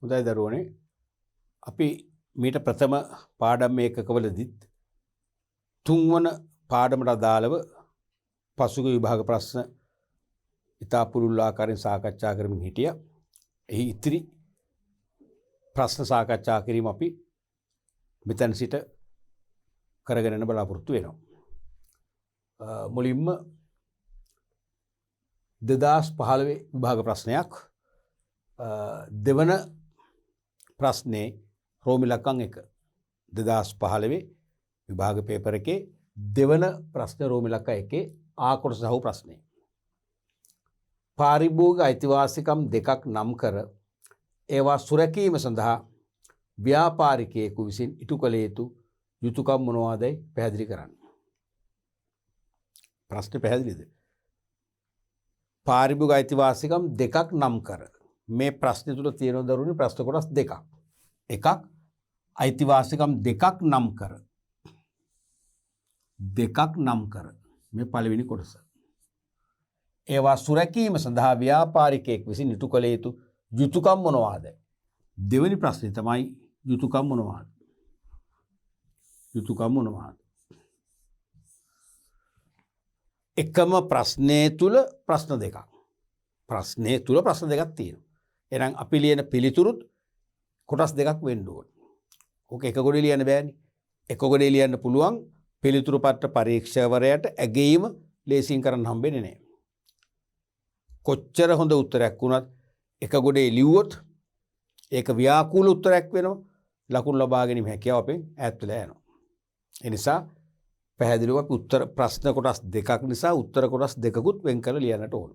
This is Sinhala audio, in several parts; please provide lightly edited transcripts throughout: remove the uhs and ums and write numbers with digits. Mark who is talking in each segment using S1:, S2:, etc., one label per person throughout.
S1: හොඳයි දරුවනේ අපි මීට ප්‍රථම පාඩම් ඒකකවලදීත් තුන්වන පාඩමට අදාළව පසුගිය විභාග ප්‍රශ්න ඉතා පුළුල් ආකාරයෙන් සාකච්ඡා කරමින් හිටියා. එහි ඉතිරි ප්‍රශ්න සාකච්ඡා කිරීම අපි මෙතන සිට කරගෙන යන බලාපොරොත්තු වෙනවා. මුලින්ම 2015 විභාග ප්‍රශ්නයක් දෙවන ප්‍රශ්නේ රෝමි ලකං 1 2015 විභාග පේපර් එකේ දෙවන ප්‍රශ්න රෝමි ලකං 1 ආ කොටස සහ ප්‍රශ්නේ පාරිභෝගික අයිතිවාසිකම් දෙකක් නම් කර ඒවා සුරැකීම සඳහා ව්‍යාපාරිකයෙකු විසින් ඉටු කළ යුතු යුතුකම් මොනවාදයි පැහැදිලි කරන්න. ප්‍රශ්නේ පැහැදිලිද? පාරිභෝගික අයිතිවාසිකම් දෙකක් නම් කර මේ ප්‍රශ්නේ තුල තියෙන දරුණු ප්‍රශ්න කොටස් දෙකක්. එකක් අයිතිවාසිකම් දෙකක් නම් කර මේ පළවෙනි කොටස. ඒවා සුරැකීම සඳහා ව්‍යාපාරිකයෙක් විසින් ඉටු කළ යුතු යුතුකම් මොනවාද? දෙවෙනි ප්‍රශ්නේ තමයි යුතුකම් මොනවාද? එකම ප්‍රශ්නේ තුල ප්‍රශ්න දෙකක්. තියෙනවා. එහෙනම් අපි ලියන පිළිතුරුත් කොටස් දෙකක් වෙන්න ඕනේ. ඕක එක ගොඩේ ලියන්න බෑනේ. එක ගොඩේ ලියන්න පුළුවන් පිළිතුරු පත්‍ර පරීක්ෂකවරයාට ඇගීම ලේසියෙන් කරන්න හම්බෙන්නේ නැහැ. කොච්චර හොඳ උත්තරයක් වුණත් එක ගොඩේ ලිව්වොත් ඒක ව්‍යාකූල උත්තරයක් වෙනවා. ලකුණු ලබා ගැනීම හැකියාව අපෙන් ඈත් වෙලා යනවා. ඒ නිසා පැහැදිලිව අපි උත්තර ප්‍රශ්න කොටස් දෙකක් නිසා උත්තර කොටස් දෙකකුත් වෙන් කරලා ලියන්නට ඕන.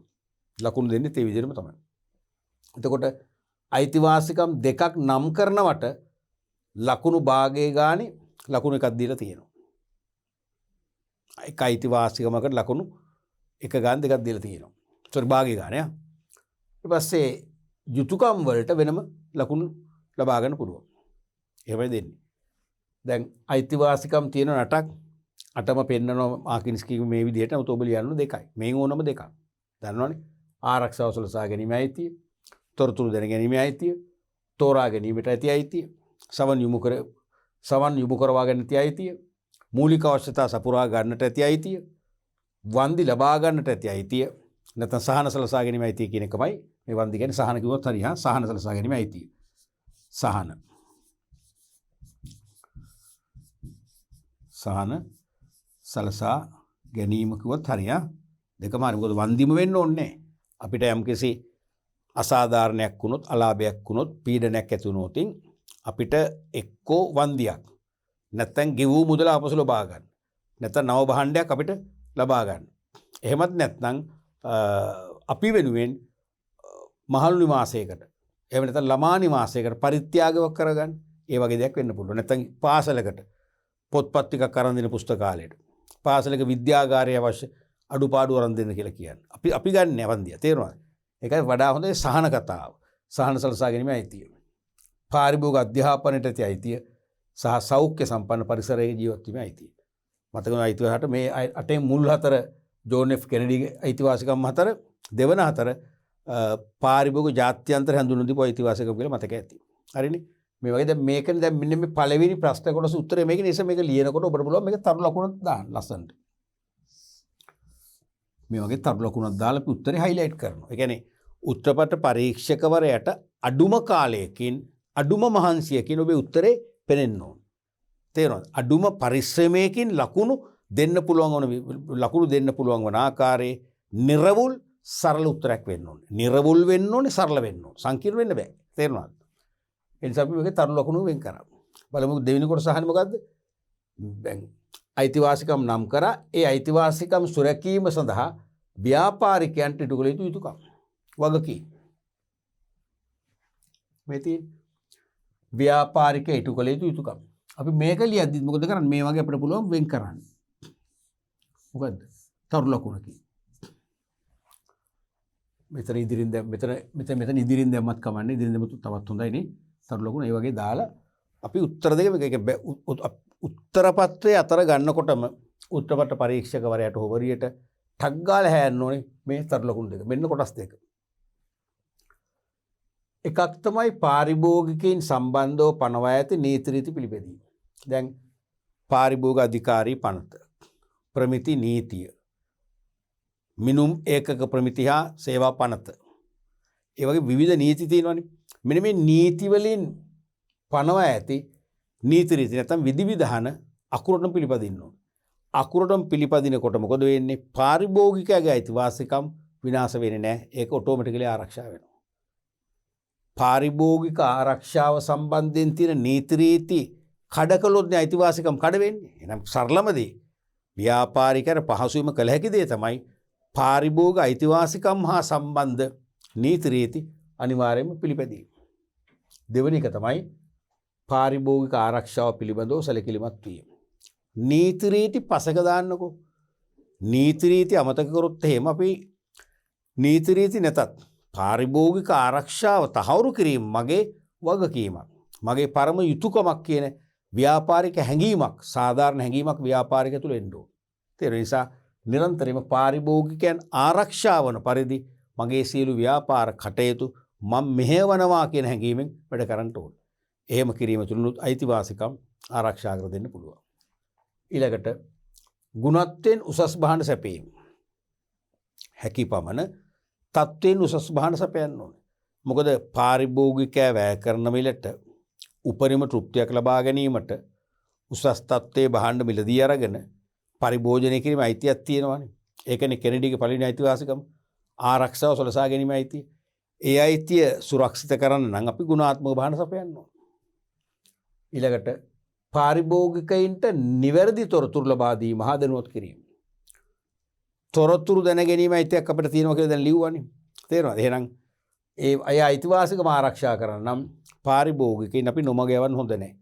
S1: ලකුණු දෙන්නේ ඒ විදිහටම තමයි. එතකොට අයිතිවාසිකම් දෙකක් නම් කරනවට ලකුණු භාගයේ ගානේ ලකුණු එකක් දීලා තියෙනවා. එක අයිතිවාසිකමකට ලකුණු එක ගාන දෙකක් දීලා තියෙනවා. සෝරි භාගයේ ගානේ. ඊට පස්සේ යුතුයකම් වලට වෙනම ලකුණු ලබා ගන්න පුළුවන්. එහෙමයි දෙන්නේ. දැන් අයිතිවාසිකම් තියෙන 8ක් 8ම පෙන්නනවා මාකින්ස් කීම මේ විදිහට ඔබ ලියන්න දෙකයි. මේ ඕනම දෙකක්. දන්නවනේ. ආරක්ෂාව සලසා ගැනීම අයිතිය, තොරතුරු දැන ගැනීම අයිතිය, තෝරා ගැනීමට ඇති අයිතිය, සවන් යොමු කරවා ගන්න ඇති අයිතිය, මූලික අවශ්‍යතා සපුරා ගන්නට ඇති අයිතිය, වන්දි ලබා ගන්නට ඇති අයිතිය, නැත්නම් සහන සලසා ගැනීම අයිතිය කියන එකමයි මේ වන්දි කියන්නේ සහන කිව්වොත් හරි හා සහන සලසා ගැනීම අයිතිය. සහන සලසා ගැනීම කිව්වොත් හරි හා දෙකම හරි. මොකද වන්දිම වෙන්න ඕනේ අපිට යම්කිසි අසාධාරණයක් වුණොත්, අලාභයක් වුණොත්, පීඩනයක් ඇති වුණොත් අපිට එක්කෝ වන්දියක් නැත්නම් ගෙවූ මුදල ආපසු ලබා ගන්න. නැත්නම් නව භාණ්ඩයක් අපිට ලබා ගන්න. එහෙමත් නැත්නම් අපි වෙනුවෙන් මහලු නිවාසයකට, එහෙම නැත්නම් ළමා නිවාසයකට පරිත්‍යාගයක් කරගන්න. ඒ වගේ දෙයක් වෙන්න පුළුවන්. නැත්නම් පාසලකට පොත්පත් ටිකක් අරන් දෙන පුස්තකාලයට, පාසලක විද්‍යාගාරයේ අවශ්‍ය අඩුපාඩු අරන් දෙන්න කියලා කියන්නේ. අපි ගන්න වන්දිය. තේරුණාද? ඒකයි වඩා හොඳ සහන කතාව. සහන සලසා ගැනීම අයිතිය. පාරිභෝගික අධ්‍යාපනයට ඇති අයිතිය සහ සෞඛ්‍ය සම්පන්න පරිසරයේ ජීවත් වීමේ අයිතිය. මතකද අයිතියට මේ 8 මුල් 4 ජෝන් එෆ් කෙනඩිගේ අයිතිවාසිකම් 4 දෙවන 4 පාරිභෝගික ජාත්‍යන්තර හඳුන්වන දීපු අයිතිවාසිකම් කියලා මතක ඇති. හරිනේ? මේ වගේ දැන් මේකනේ දැන් මෙන්න මේ පළවෙනි ප්‍රශ්න කොටස උත්තරේ මේක නිසා මේක ලියනකොට ඔබට පුළුවන් මේක තරු ලකුණක් දාන්න ලස්සනට. මේ වගේ තරු ලකුණක් දාලා අපි උත්තරේ හයිලයිට් කරනවා. ඒ කියන්නේ උත්තරපත්‍ර පරීක්ෂකවරයාට අඩුම කාලයකින් අඩුම මහන්සියකින් ඔබේ උත්තරේ පෙනෙන්න ඕන. තේරෙනවද? අඩුම පරිශ්‍රමයකින් ලකුණු දෙන්න පුළුවන් වන ආකාරයේ නිර්වුල් සරල උත්තරයක් වෙන්න ඕනේ. නිර්වුල් වෙන්න ඕනේ, සරල වෙන්න ඕනේ. සංකීර්ණ වෙන්න බෑ. තේරෙනවද? ඒ නිසා අපි මේකේ තරු ලකුණු වෙන් කරා. බලමු දෙවෙනි කොටස අහන්නේ මොකද්ද? දැන් අයිතිවාසිකම් නම් කරා ඒ අයිතිවාසිකම් සුරැකීම සඳහා ව්‍යාපාරිකයන්ට ඉටු කළ යුතු යුතුකම්. වගකීම්. මේ තියෙන ව්‍යාපාරික ඉටු කළ යුතු යුතුකම්. අපි මේක ලියද්දි මොකද කරන්නේ? මේ වගේ අපිට පුළුවන් වෙන් කරන්න. මොකද්ද? තරු ලකුණකින්. මෙතන ඉදිරින් දැම්මත් කමන්නේ. ඉදිරින් දැම්මත් තවත් හොඳයි නේ. තරු ලකුණ ඒ වගේ දාලා අපි උත්තර දෙක මේක උත්තර පත්‍රයේ අතර ගන්නකොටම උත්තරපත්‍ර පරීක්ෂකවරයාට හොවරියට ටක් ගාලා හැයන්න ඕනේ මේ තරු ලකුණු දෙක. මෙන්න කොටස් දෙක. එකක් තමයි පාරිභෝගිකයින් සම්බන්ධව පනවා ඇති නීති රීති පිළිපැදීම. දැන් පාරිභෝගික අධිකාරී පනත, ප්‍රමිති නීතිය, මිනුම් ඒකක ප්‍රමිති හා සේවා පනත, ඒ වගේ විවිධ නීති තියෙනවානේ. මෙන්න මේ නීති වලින් පනවා ඇති නීති රීති නැත්නම් විධිවිධාන අකුරටම පිළිපදින්න ඕන. අකුරටම පිළිපදිනකොට මොකද වෙන්නේ? පාරිභෝගිකයාගේ අයිතිවාසිකම් විනාශ වෙන්නේ නැහැ. ඒක ඔටෝමැටිකලි ආරක්ෂා වෙනවා. පාරිභෝගික ආරක්ෂාව සම්බන්ධයෙන් තියෙන නීති රීති කඩ කළොත් නේ අයිතිවාසිකම් කඩ වෙන්නේ. එහෙනම් සරලම දේ ව්‍යාපාරිකයන්ට පහසුවම කළ හැකි දේ තමයි පාරිභෝගික අයිතිවාසිකම් හා සම්බන්ධ නීති රීති අනිවාර්යයෙන්ම පිළිපැදීම. දෙවෙනි එක තමයි පාරිභෝගික ආරක්ෂාව පිළිබඳව සැලකිලිමත් වීම. නීති රීති පසක දාන්නකෝ. නීති රීති අමතක කරොත් එහෙම අපි නීති රීති නැතත් පාරිභෝගික ආරක්ෂාව තහවුරු කිරීම මගේ වගකීමක්, මගේ පරම යුතුයකමක් කියන ව්‍යාපාරික හැඟීමක්, සාධාරණ හැඟීමක් ව්‍යාපාරික තුල එන්න ඕන. ඒ නිසා නිරන්තරයෙන්ම පාරිභෝගිකයන් ආරක්ෂා වන පරිදි මගේ සියලු ව්‍යාපාර කටයුතු මම මෙහෙවනවා කියන හැඟීමෙන් වැඩ කරන්න ඕන. එහෙම කිරීම තුලනුත් අයිතිවාසිකම් ආරක්ෂා කර දෙන්න පුළුවන්. ඊළඟට ගුණත්වයෙන් උසස් භාණ්ඩ සැපීම. හැකි පමණ තත්ත්වයෙන් උසස් භාණ්ඩ සැපයන්න ඕනේ. මොකද පාරිභෝගිකයා වැය කරන මිලට උපරිම තෘප්තියක් ලබා ගැනීමට උසස් තත්ත්වයේ භාණ්ඩ මිලදී අරගෙන පරිභෝජනය කිරීම අයිතියක් තියෙනවානේ. ඒකනේ කෙනෙඩිගේ පළවෙනි අයිතිවාසිකම, ආරක්ෂාව සලසා ගැනීම අයිතිය. ඒ අයිතිය සුරක්ෂිත කරන්න නම් අපි ගුණාත්මක භාණ්ඩ සපයන්න ඕනේ. ඊළඟට පාරිභෝගිකයින්ට නිවැරදි තොරතුරු ලබා දීම හා දැනුවත් කිරීම. තොරතුරු දැන ගැනීම අයිතියක් අපිට තියෙනවා කියලා දැන් ලිව්වනේ. තේරෙනවද? එහෙනම් ඒ අය අයිතිවාසිකම ආරක්ෂා කරන්න නම් පාරිභෝගිකයින් අපි නොමග යවන්න හොඳ නැහැ.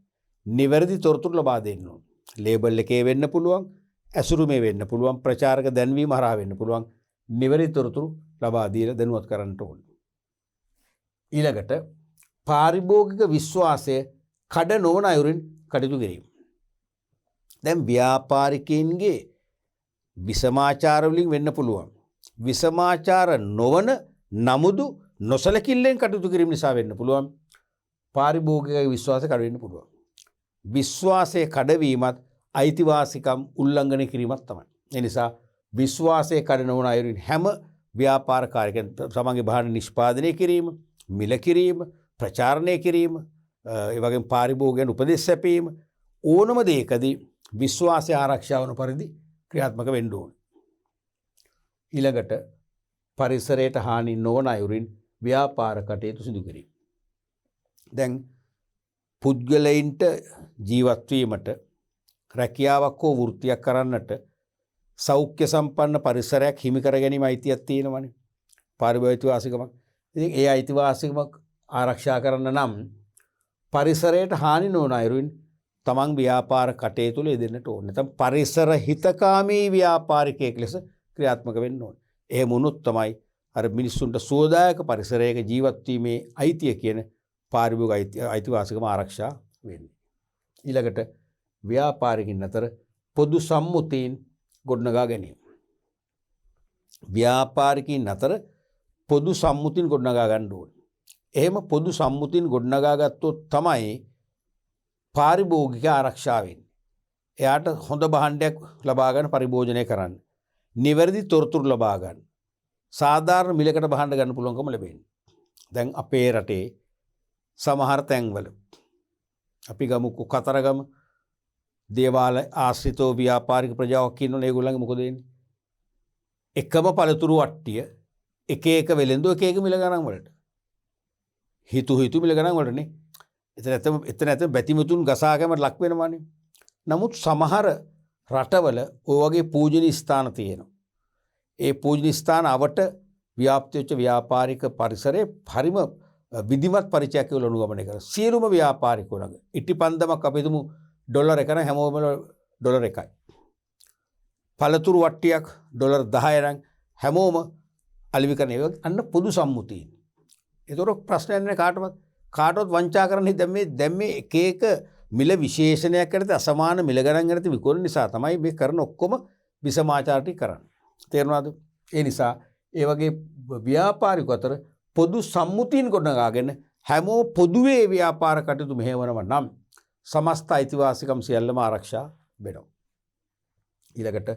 S1: නිවැරදි තොරතුරු ලබා දෙන්න ඕන. ලේබල් එකේ වෙන්න පුළුවන්, ඇසුරුමේ වෙන්න පුළුවන්, ප්‍රචාරක දැන්වීම හරහා වෙන්න පුළුවන්. නිවැරදි තොරතුරු ලබා දීලා දැනුවත් කරන්න ඕන. ඊළඟට පාරිභෝගික විශ්වාසය කඩ නොවන අයුරින් කටයුතු කිරීම. දැන් ව්‍යාපාරිකයින්ගේ විසමාචාර වලින් වෙන්න පුළුවන්. විසමාචාර නොවන නමුදු නොසලකිල්ලෙන් කටයුතු කිරීම නිසා වෙන්න පුළුවන්. පාරිභෝගික විශ්වාසය කඩ වෙන්න පුළුවන්. විශ්වාසයේ කඩවීමත් අයිතිවාසිකම් උල්ලංඝනය කිරීමක් තමයි. ඒ නිසා විශ්වාසයේ කඩ නොවන අයුරින් හැම ව්‍යාපාරකාරකෙන් තමන්ගේ භාණ්ඩ නිෂ්පාදනය කිරීම, මිල කිරීම, ප්‍රචාරණය කිරීම, ඒ වගේම පාරිභෝගිකයන් උපදෙස් සැපීම ඕනම දෙයකදී විශ්වාසය ආරක්ෂා වන පරිදි ක්‍රියාත්මක වෙන්න ඕනේ. ඊළඟට පරිසරයට හානි නොවන අයුරින් ව්‍යාපාර කටයුතු සිදු කිරීම. දැන් පුද්ගලයින්ට ජීවත් වීමට, රැකියාවක් හෝ වෘත්තියක් කරන්නට සෞඛ්‍ය සම්පන්න පරිසරයක් හිමි කර ගැනීම අයිතියක් තියෙනවනේ. පාරිභෝගික අයිතිවාසිකමක්. ඉතින් ඒ අයිතිවාසිකමක් ආරක්ෂා කරන්න නම් පරිසරයට හානි නොවන අයුරින් තමන් ව්‍යාපාර කටයුතු වල යෙදෙන්නට ඕනේ. නැත්නම් පරිසර හිතකාමී ව්‍යාපාරිකයෙක් ලෙස ක්‍රියාත්මක වෙන්න ඕනේ. එහෙම වුණොත් තමයි අර මිනිස්සුන්ට සුවදායක පරිසරයක ජීවත් වීමේ අයිතිය කියන පාරිභෝගික අයිතිවාසිකම ආරක්ෂා වෙන්නේ. ඊළඟට ව්‍යාපාරිකින් අතර පොදු සම්මුතීන් ගොඩනගා ගැනීම. ව්‍යාපාරිකින් අතර පොදු සම්මුතින් ගොඩනගා ගන්න ඕනේ. එහෙම පොදු සම්මුතින් ගොඩනගා ගත්තොත් තමයි පාරිභෝගික ආරක්ෂා වෙන්නේ. එයාට හොඳ භාණ්ඩයක් ලබා ගන්න පරිභෝජනය කරන්න. නිවැරදි තොරතුරු ලබා ගන්න. සාධාරණ මිලකට භාණ්ඩ ගන්න පුළුවන්කම ලැබෙන්නේ. දැන් අපේ රටේ සමහර තැන්වල අපි ගමුකෝ කතරගම දේවාල ආශ්‍රිතව ව්‍යාපාරික ප්‍රජාවක් ඉන්නවනේ. ඒගොල්ලන්ගේ මොකද වෙන්නේ? එකම පළතුරු වට්ටිය එක එක වෙලෙන්දෝ එක එක මිල ගණන් වලට. හිතු මිල ගණන් වලටනේ. එතන ඇතම බැතිමතුන් ගසාකැමට ලක් වෙනවානේ. නමුත් සමහර රටවල ඔය වගේ පූජනීය ස්ථාන තියෙනවා. ඒ පූජනීය ස්ථාන අවට ව්‍යාප්ති වෙච්ච ව්‍යාපාරික පරිසරයේ පරිම විධිමත් පරිචයක් වල අනුගමනය කරන සියලුම ව්‍යාපාරිකෝ ළඟ ඉටිපන්දමක් අපි හිතමු ඩොලර් එක නම් හැමෝම ඩොලර් එකයි. පළතුරු වට්ටියක් ඩොලර් 10 නම් හැමෝම අලෙවි කරන ඒ අන්න පොදු සම්මුතියින්. ඒතර ප්‍රශ්නයක් නෑ කාටවත් වංචා කරන්න දැන් මේ එක එක මිල විශේෂණයක් කරද්දී අසමාන මිල ගණන් කරද්දී විකුණන නිසා තමයි මේ කරන ඔක්කොම විසමාචාර ටික කරන්නේ. තේරුණාද? ඒ නිසා ඒ වගේ ව්‍යාපාරික අතර පොදු සම්මුතින් ගොඩනගාගෙන හැමෝ පොදුවේ ව්‍යාපාර කටයුතු මෙහෙවනවා නම් සමස්ත අයිතිවාසිකම් සියල්ලම ආරක්ෂා වෙනවා. ඊළඟට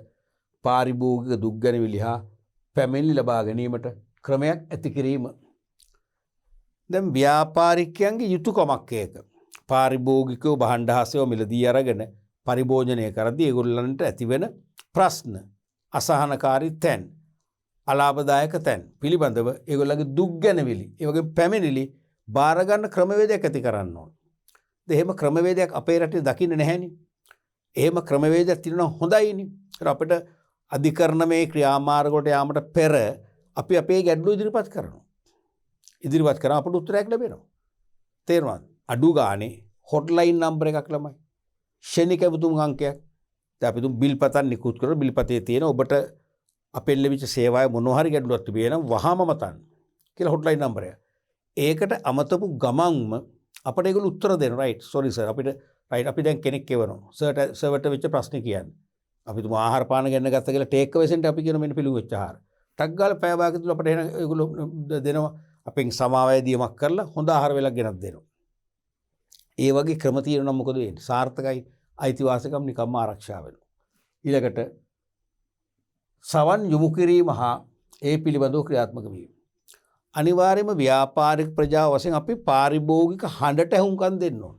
S1: පාරිභෝගික දුක් ගැනවිලි හා පැමිණිලි ලබා ගැනීමට ක්‍රමයක් ඇති කිරීම. දැන් ව්‍යාපාරිකයන්ගේ යුතුයකමක් ඒක. පාරිභෝගිකව භාණ්ඩ හාසයව මිලදී අරගෙන පරිභෝජනය කරද්දී ඒගොල්ලන්ට ඇතිවෙන ප්‍රශ්න, අසහනකාරී තැන්, අලාභදායක තැන් පිළිබඳව ඒගොල්ලන්ගේ දුක් ගැනවිලි, ඒ වගේ පැමිණිලි බාර ගන්න ක්‍රමවේදයක් ඇති කරන්න ඕන. එහෙම ක්‍රමවේදයක් අපේ රටේ දකින්න නැහැනේ. එහෙම ක්‍රමවේදයක් තියෙනවා හොඳයිනේ. ඒත් අපිට අධිකරණමේ ක්‍රියාමාර්ග වලට යාමට පෙර අපි අපේ ගැටලු ඉදිරිපත් කරනවා. ඉදිරිපත් කරා අපට උත්තරයක් ලැබෙනවා. තේරුණාද? අඩු ගානේ හොට්ලයින් නම්බර එකක් ළමයි. ශනික ඇමතුම් අංකයක්. දැන් අපි තුන් බිල්පතක් නිකුත් කරලා බිල්පතේ තියෙන ඔබට අපෙන් ලැබිච්ච සේවාවේ මොනවා හරි ගැටලුවක් තිබෙනවා නම් වහාම මතන්න කියලා හොට්ලයින් නම්බරය. ඒකට අමතපු ගමන්ම අපිට ඒගොල්ලෝ උත්තර දෙනවා. රයිට් සෝරි සර් අපිට රයිට් අපි දැන් කෙනෙක් එවනවා. සර්ට වෙච්ච ප්‍රශ්නේ කියන්නේ. අපි තුමා ආහාර පාන ගන්න ගත්ත කියලා ටේක් අවේ සෙන්ටර් අපි කියන මෙන්න පිළිවෙල වෙච්ච ආහාර. ටක් ගාලා පැය භාගයක් තුල අපිට එන ඒගොල්ලෝ දෙනවා. අපෙන් සමාවැදීමක් කරලා හොඳ ආහාර වේලක් ගෙනත් දෙනවා. ඒ වගේ ක්‍රම තියෙනවා නම් මොකද වෙන්නේ? සාර්ථකයි අයිතිවාසිකම් නිකම්ම ආරක්ෂා වෙනවා. ඊළඟට සවන් යොමු කිරීම හා ඒ පිළිබඳව ක්‍රියාත්මක වීම. අනිවාර්යයෙන්ම ව්‍යාපාරික ප්‍රජාව වශයෙන් අපි පාරිභෝගික හඬට ඇහුම්කන් දෙන්න ඕන.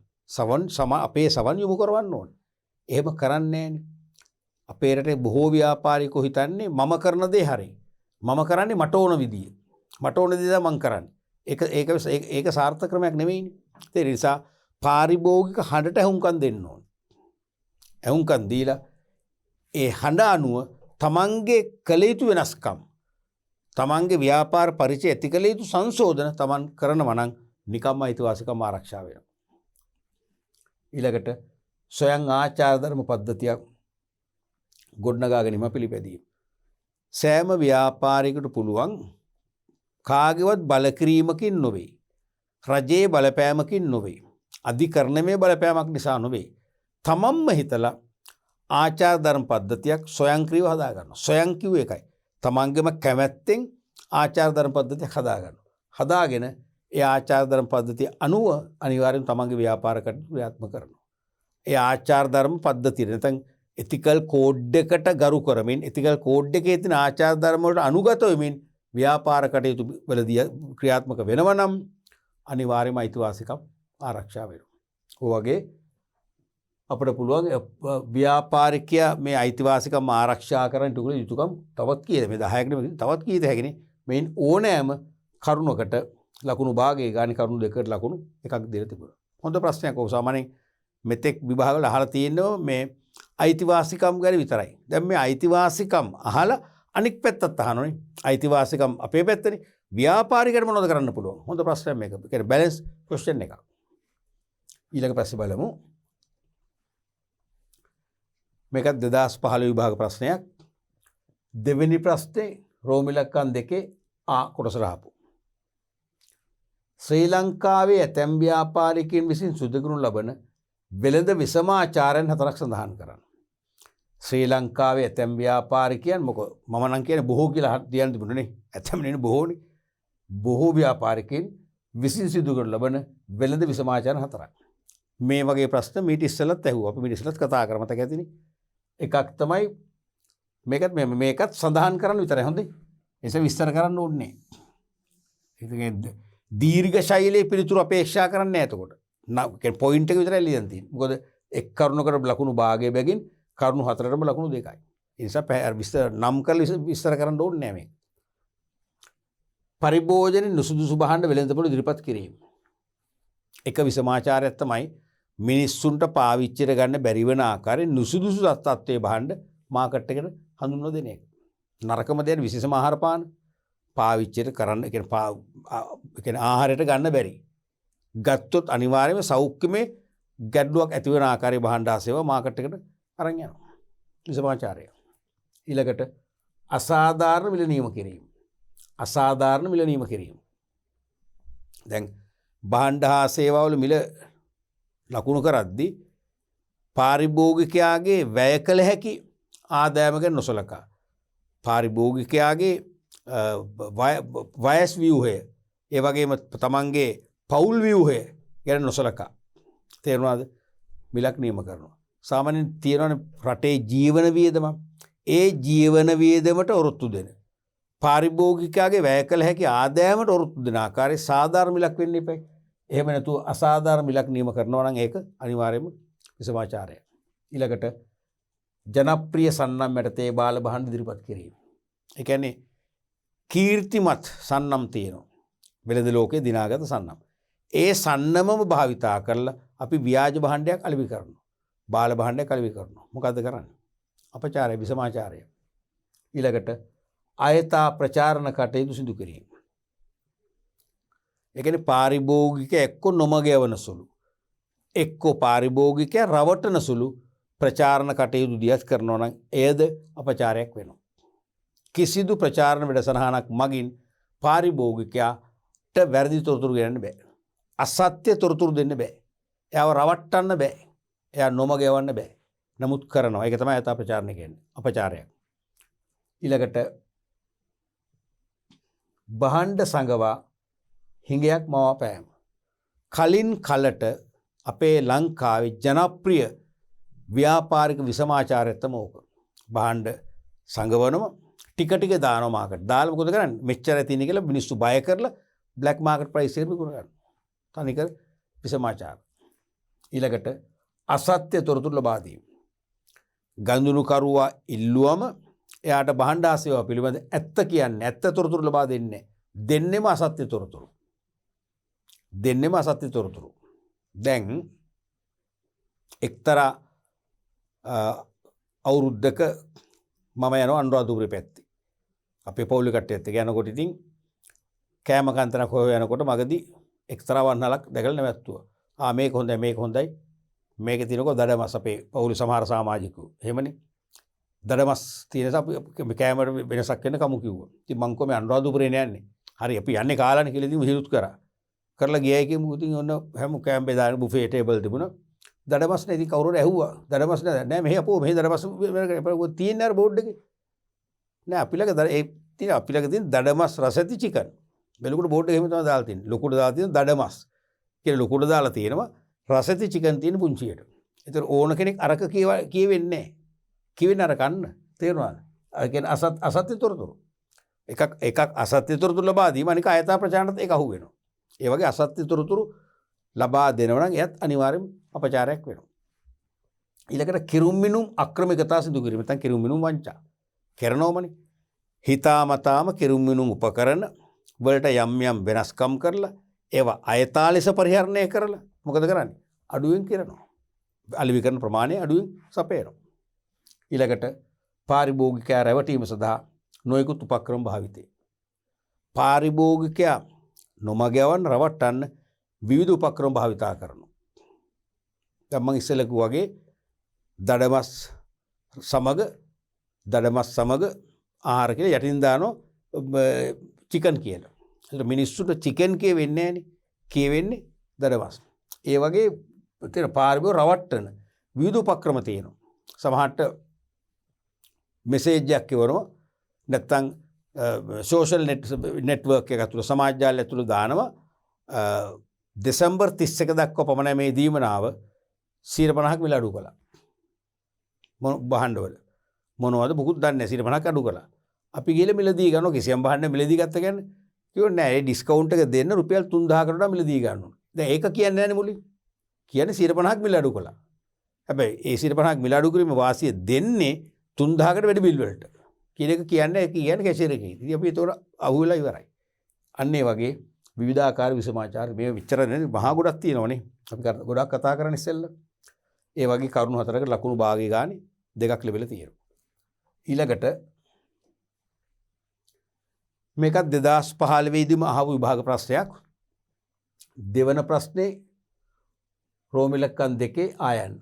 S1: අපේ සවන් යොමු කරවන්න ඕන. එහෙම කරන්නේ නැහැනේ. අපේ රටේ බොහෝ ව්‍යාපාරිකෝ හිතන්නේ මම කරන දේ හරි. මම කරන්නේ මට ඕන විදිය. මට ඕන දේ මම කරන්නේ. ඒක සාර්ථක ක්‍රමයක් නෙවෙයිනේ. ඒ නිසා පාරිභෝගික හඬට ඇහුම්කන් දෙන්න ඕන. ඇහුම්කන් දීලා ඒ හඬ අනුව තමන්ගේ කළ යුතු වෙනස්කම්, තමන්ගේ ව්‍යාපාර පරිචය ඇති කළ යුතු සංශෝධන තමන් කරනවා නම් නිකම්ම අයිතිවාසිකම් ආරක්ෂා වෙනවා. ඊළඟට ස්වයං ආචාර ධර්ම පද්ධතියක් ගොඩනගා ගැනීම පිළිපැදීම. සෑම ව්‍යාපාරිකයෙකුට පුළුවන් කාගේවත් බලකිරීමකින් නොවේ, රජයේ බලපෑමකින් නොවේ, අධිකරණමේ බලපෑමක් නිසා නොවේ, තමන්ම හිතලා ආචාර ධර්ම පද්ධතියක් ස්වයංක්‍රීයව හදා ගන්නවා. ස්වයං කිව්වේ ඒකයි. තමන්ගේම කැමැත්තෙන් ආචාර ධර්ම පද්ධතියක් හදා ගන්නවා. හදාගෙන ඒ ආචාර ධර්ම පද්ධතිය අනුව අනිවාර්යෙන් තමන්ගේ ව්‍යාපාර කටයුතු ක්‍රියාත්මක කරනවා. ඒ ආචාර ධර්ම පද්ධතිය නැත්නම් එතිකල් කෝඩ් එකට ගරු කරමින්, එතිකල් කෝඩ් එකේ තියෙන ආචාර ධර්ම වලට අනුගත වෙමින් ව්‍යාපාර කටයුතු වලදී ක්‍රියාත්මක වෙනවා නම් අනිවාර්යයෙන්ම අයිතිවාසිකම් ආරක්ෂා වෙනවා. ඔය වගේ අපිට පුළුවන් ව්‍යාපාරිකයා මේ අයිතිවාසිකම් ආරක්ෂා කරන්න තුල යුතුයකම් තවත් කීයද? මේ 10කට නෙමෙයි තවත් කීයද හැකිනේ. මේන් ඕනෑම කරුණකට ලකුණු භාගයේ ගානේ කරුණු දෙකකට ලකුණු එකක් දෙලා තිබුණා. හොඳ ප්‍රශ්නයක්. ඔය සාමාන්‍යයෙන් මෙතෙක් විභාගවල අහලා තියෙනවා මේ අයිතිවාසිකම් ගැන විතරයි. දැන් මේ අයිතිවාසිකම් අහලා අනික් පැත්තත් අහනෝනේ. අයිතිවාසිකම් අපේ පැත්තනේ. ව්‍යාපාරිකයට මොනවද කරන්න පුළුවන්? හොඳ ප්‍රශ්නයක් මේක. ඒ කියන්නේ බැලන්ස් ක්වෙස්චන් එකක්. ඊළඟ ප්‍රශ්නේ බලමු. මේකත් 2015 විභාග ප්‍රශ්නයක්. දෙවෙනි ප්‍රශ්නේ රෝම ඉලක්කම් 2 ආ කොටසට ආපු. ශ්‍රී ලංකාවේ ඇතැම් ව්‍යාපාරිකයන් විසින් සිදු කරනු ලබන වෙළඳ විසමාචාරයන් 4ක් සඳහන් කරන්න. ශ්‍රී ලංකාවේ ඇතැම් ව්‍යාපාරිකයන් මොකද මම නම් කියන්නේ බොහෝ කියලා කියන්න තිබුණනේ. ඇතැම් නෙවෙයි බොහෝනේ. බොහෝ ව්‍යාපාරිකයන් විසින් සිදු කරනු ලබන වෙළඳ විසමාචාර 4ක්. මේ වගේ ප්‍රශ්න මීට ඉස්සෙල්ලත් ඇහුවා. අපි මීට ඉස්සෙල්ලත් කතා කරා මතක ඇතිනේ. එකක් තමයි මේකත් සඳහන් කරන්න විතරයි හොඳේ. ඒක විස්තර කරන්න ඕනේ නැහැ. දීර්ඝ ශෛලයේ පිළිතුරු අපේක්ෂා කරන්නේ නැහැ එතකොට. පොයින්ට් එක විතරයි ලියන්න තියෙන්නේ. මොකද එක් කරුණකට ලකුණු භාගයේ බැගින් කරුණු 4ටම ලකුණු 2යි. ඒ නිසා විස්තර නම් කරලා විස්තර කරන්න ඕනේ නැහැ මේක. පරිභෝජන නුසුදුසු භාණ්ඩ වෙළඳපොළ ඉදිරිපත් කිරීම. එක විසමාචාරයක් තමයි මිනිස්සුන්ට පාවිච්චියට ගන්න බැරි වෙන ආකාරයෙන් නුසුදුසු තත්ත්වයේ භාණ්ඩ මාකට් එකට හඳුන්වලා දෙන එක. නරකම දෙන විශේෂම ආහාර පාන පාවිච්චියට කරන්න කියන්නේ ආහාරයට ගන්න බැරි. ගත්තොත් අනිවාර්යයෙන්ම සෞඛ්‍යමේ ගැටලුවක් ඇති වෙන ආකාරයේ භාණ්ඩ ආසේවා මාකට් එකට අරන් යනවා. විසමාචාරය. ඊළඟට අසාධාරණ මිල නියම කිරීම. අසාධාරණ මිල නියම කිරීම. දැන් භාණ්ඩ හා සේවාවල මිල ලකුණු කරද්දී පාරිභෝගිකයාගේ වැය කළ හැකි ආදායම ගැන නොසලකා පාරිභෝගිකයාගේ වයස් ව්‍යුහය ඒ වගේම තමන්ගේ පවුල් ව්‍යුහය ගැන නොසලකා තේරුණාද මිලක් නියම කරනවා. සාමාන්‍යයෙන් තියෙනවනේ රටේ ජීවන වියදම. ඒ ජීවන වියදමට ඔරොත්තු දෙන පාරිභෝගිකයාගේ වැය කළ හැකි ආදායමට ඔරොත්තු දෙන ආකාරයේ සාධාරණ මිලක් වෙන්න එපයි. එහෙම නැතුව අසාධාරණ මිලක් නියම කරනවා නම් ඒක අනිවාර්යයෙන්ම විසමාචාරයයි. ඊළඟට ජනප්‍රිය සන්නම් යටතේ බාල භාණ්ඩ ඉදිරිපත් කිරීම. ඒ කියන්නේ කීර්තිමත් සන්නම් තියෙනවා. වෙළඳ ලෝකේ දිනාගත සන්නම්. ඒ සන්නමම භාවිතා කරලා අපි ව්‍යාජ භාණ්ඩයක් අලෙවි කරනවා. බාල භාණ්ඩයක් අලෙවි කරනවා. මොකද්ද කරන්නේ? අපචාරය විසමාචාරය. ඊළඟට අයථා ප්‍රචාරණ කටයුතු සිදු කිරීම. ඒ කියන්නේ පාරිභෝගික එක්ක නොමග යවන සුළු එක්ක පාරිභෝගික රවටන සුළු ප්‍රචාරණ කටයුතු දියත් කරනවා නම් එයද අපචාරයක් වෙනවා. කිසිදු ප්‍රචාරණ වැඩසටහනක් මගින් පාරිභෝගිකයාට වැරදි තොරතුරු ගෙනන්න බෑ. අසත්‍ය තොරතුරු දෙන්න බෑ. එයාව රවට්ටන්න බෑ. එයා නොමග යවන්න බෑ. නමුත් කරනවා. ඒක තමයි යථා ප්‍රචාරණය කියන්නේ. අපචාරයක්. ඊළඟට භාණ්ඩ සංගවා හිඟයක් මවාපෑම. කලින් කලට අපේ ලංකාවේ ජනප්‍රිය ව්‍යාපාරික විසමාචාරය තමයි ඕක. භාණ්ඩ සංගවනම ටික ටික දානවා මාකට්. දාලා මොකද කරන්නේ? මෙච්චර තියෙන කියලා මිනිස්සු බය කරලා බ්ලැක් මාකට් ප්‍රයිස් එකට විකුණ ගන්නවා. තනිකර විසමාචාර. ඊළඟට අසත්‍ය තොරතුරු ලබා දීම. ගඳුණු කරුවා ඉල්ලුවම එයාට භාණ්ඩ ආසේවාව පිළිබඳ ඇත්ත කියන්නේ ඇත්ත තොරතුරු ලබා දෙන්නේ. දෙන්නෙම අසත්‍ය තොරතුරු. දෙන්නෙම අසත්‍ය තොරතුරු. දැන් එක්තරා අවුරුද්දක මම යනවා අනුරාධපුරේ පැත්තේ. අපේ පවුලේ කට්ටියත් එක්ක යනකොට ඉතින් කෑම කන්තරක් හොය යනකොට මගදී එක්තරා වන්නලක් දැකලා නැවැත්තුවා. මේක හොඳයි මේක හොඳයි. මේකේ තියෙනකො දඩමස් අපේ පවුලේ සමහර සමාජිකයෝ. එහෙමනේ. දඩමස් තියෙන අපි කෑමට වෙනසක් වෙන කමු කිව්වා. ඉතින් මං කොහේ අනුරාධපුරේ යන්නේ. හරි අපි යන්නේ කාලානේ කියලා ඉතින් හිරුත් කරා. කරලා ගියයි කියමු ඉතින් ඔන්න හැම කෑම බෙදාගෙන බුෆේ ටේබල් තිබුණා. දඩමස් නේ ඉතින් කවුරුර ඇහුවා. දඩමස් නෑ මෙහෙ අපෝ මෙහෙ දඩමස් තියෙන අර බෝඩ් එකේ. නෑ අපි ළඟ ඒ තියෙන අපි ළඟ තියෙන දඩමස් රසැති චිකන්. මෙලුකුට බෝඩ් එකේ එහෙම තමයි දාලා තියෙන්නේ. ලොකුට දාලා තියෙන දඩමස්. කියලා ලොකුට දාලා තියෙනවා රසැති චිකන් තියෙන පුංචියට. ඒතර ඕන කෙනෙක් අරක කියවෙන්නේ නෑ. කියවෙන්නේ අර කන්න. තේරුණාද? අර කියන්නේ අසත්‍ය තොරතුරු. එකක් අසත්‍ය තොරතුරු ලබා දීම අනික අයථා ප්‍රචාරණත් ඒක අහු වෙනවා. ඒ වගේ අසත්‍ය තොරතුරු ලබා දෙනවා නම් එයත් අනිවාර්යයෙන් අපචාරයක් වෙනවා. ඊළඟට කිරුම්මිනුම් අක්‍රමිකතා සිදු කිරීම. නැත්නම් කිරුම්මිනුම් වංචා. කරනවමනේ. හිතාමතාම කිරුම්මිනුම් උපකරණ වලට යම් යම් වෙනස්කම් කරලා ඒවා අයථා ලෙස පරිහරණය කරලා මොකද කරන්නේ? අඩුවෙන් කරනවා. අලෙවි කරන ප්‍රමාණය අඩුවෙන් සපයනවා. ඊළඟට පාරිභෝගිකයා රැවටීම සඳහා නොයෙකුත් උපක්‍රම භාවිතය. පාරිභෝගිකයා නොමග යවන්න රවට්ටන්න විවිධ උපක්‍රම භාවිතා කරනවා. දැන් මම ඉස්සෙල්ලා වගේ දඩමස් සමග ආහාර කියලා යටින් දානවා චිකන් කියලා. ඒත් මිනිස්සුන්ට චිකන් කියවෙන්නේ නැහනේ. කියවෙන්නේ දඩමස්. ඒ වගේ තියෙන පාරිභෝගික රවට්ටන විවිධ උපක්‍රම තියෙනවා. සමහරට මෙසේජ් එකක් එවනවා නැත්නම් සෝෂල් නෙට්වර්ක් එක ඇතුළේ සමාජ ජාලය ඇතුළේ දානවා දෙසැම්බර් 31 දක්වා පමණ මේ දීමනාව 50% මිල අඩු කළා. භාණ්ඩවල මොනවද මුකුත් දන්නේ නැහැ 50% අඩු කළා. අපි ගිහලා මිලදී ගන්නවා කිසියම් භාණ්ඩ මිලදී ගත්ත කියන්නේ කිව්වොත් නෑ ඒ ඩිස්කවුන්ට් එක දෙන්න රුපියල් 3000කට වඩා මිලදී ගන්නවා. දැන් ඒක කියන්නේ නැහැනේ මුලින්. කියන්නේ 50% මිල අඩු කළා. හැබැයි ඒ 50% මිල අඩු කිරීම වාසිය දෙන්නේ 3000කට වැඩි බිල් වලට. කියන එක කියන්නේ කැෂියර් එකේ. ඉතින් අපි ඒතකොට අහුවෙලා ඉවරයි. අන්න ඒ වගේ විවිධාකාර විසමාචාර මේ විචාර නෙවෙයි මහා ගොඩක් තියෙනවනේ. අපි ගොඩක් කතා කරන්නේ ඉස්සෙල්ලා. ඒ වගේ කරුණු හතරකට ලකුණු භාගය ගානේ දෙකක් ලැබිලා තියෙනවා. ඊළඟට මේකත් 2015 දීම අහපු විභාග ප්‍රශ්නයක්. දෙවන ප්‍රශ්නේ රෝමිලකන් 2 ආයන්.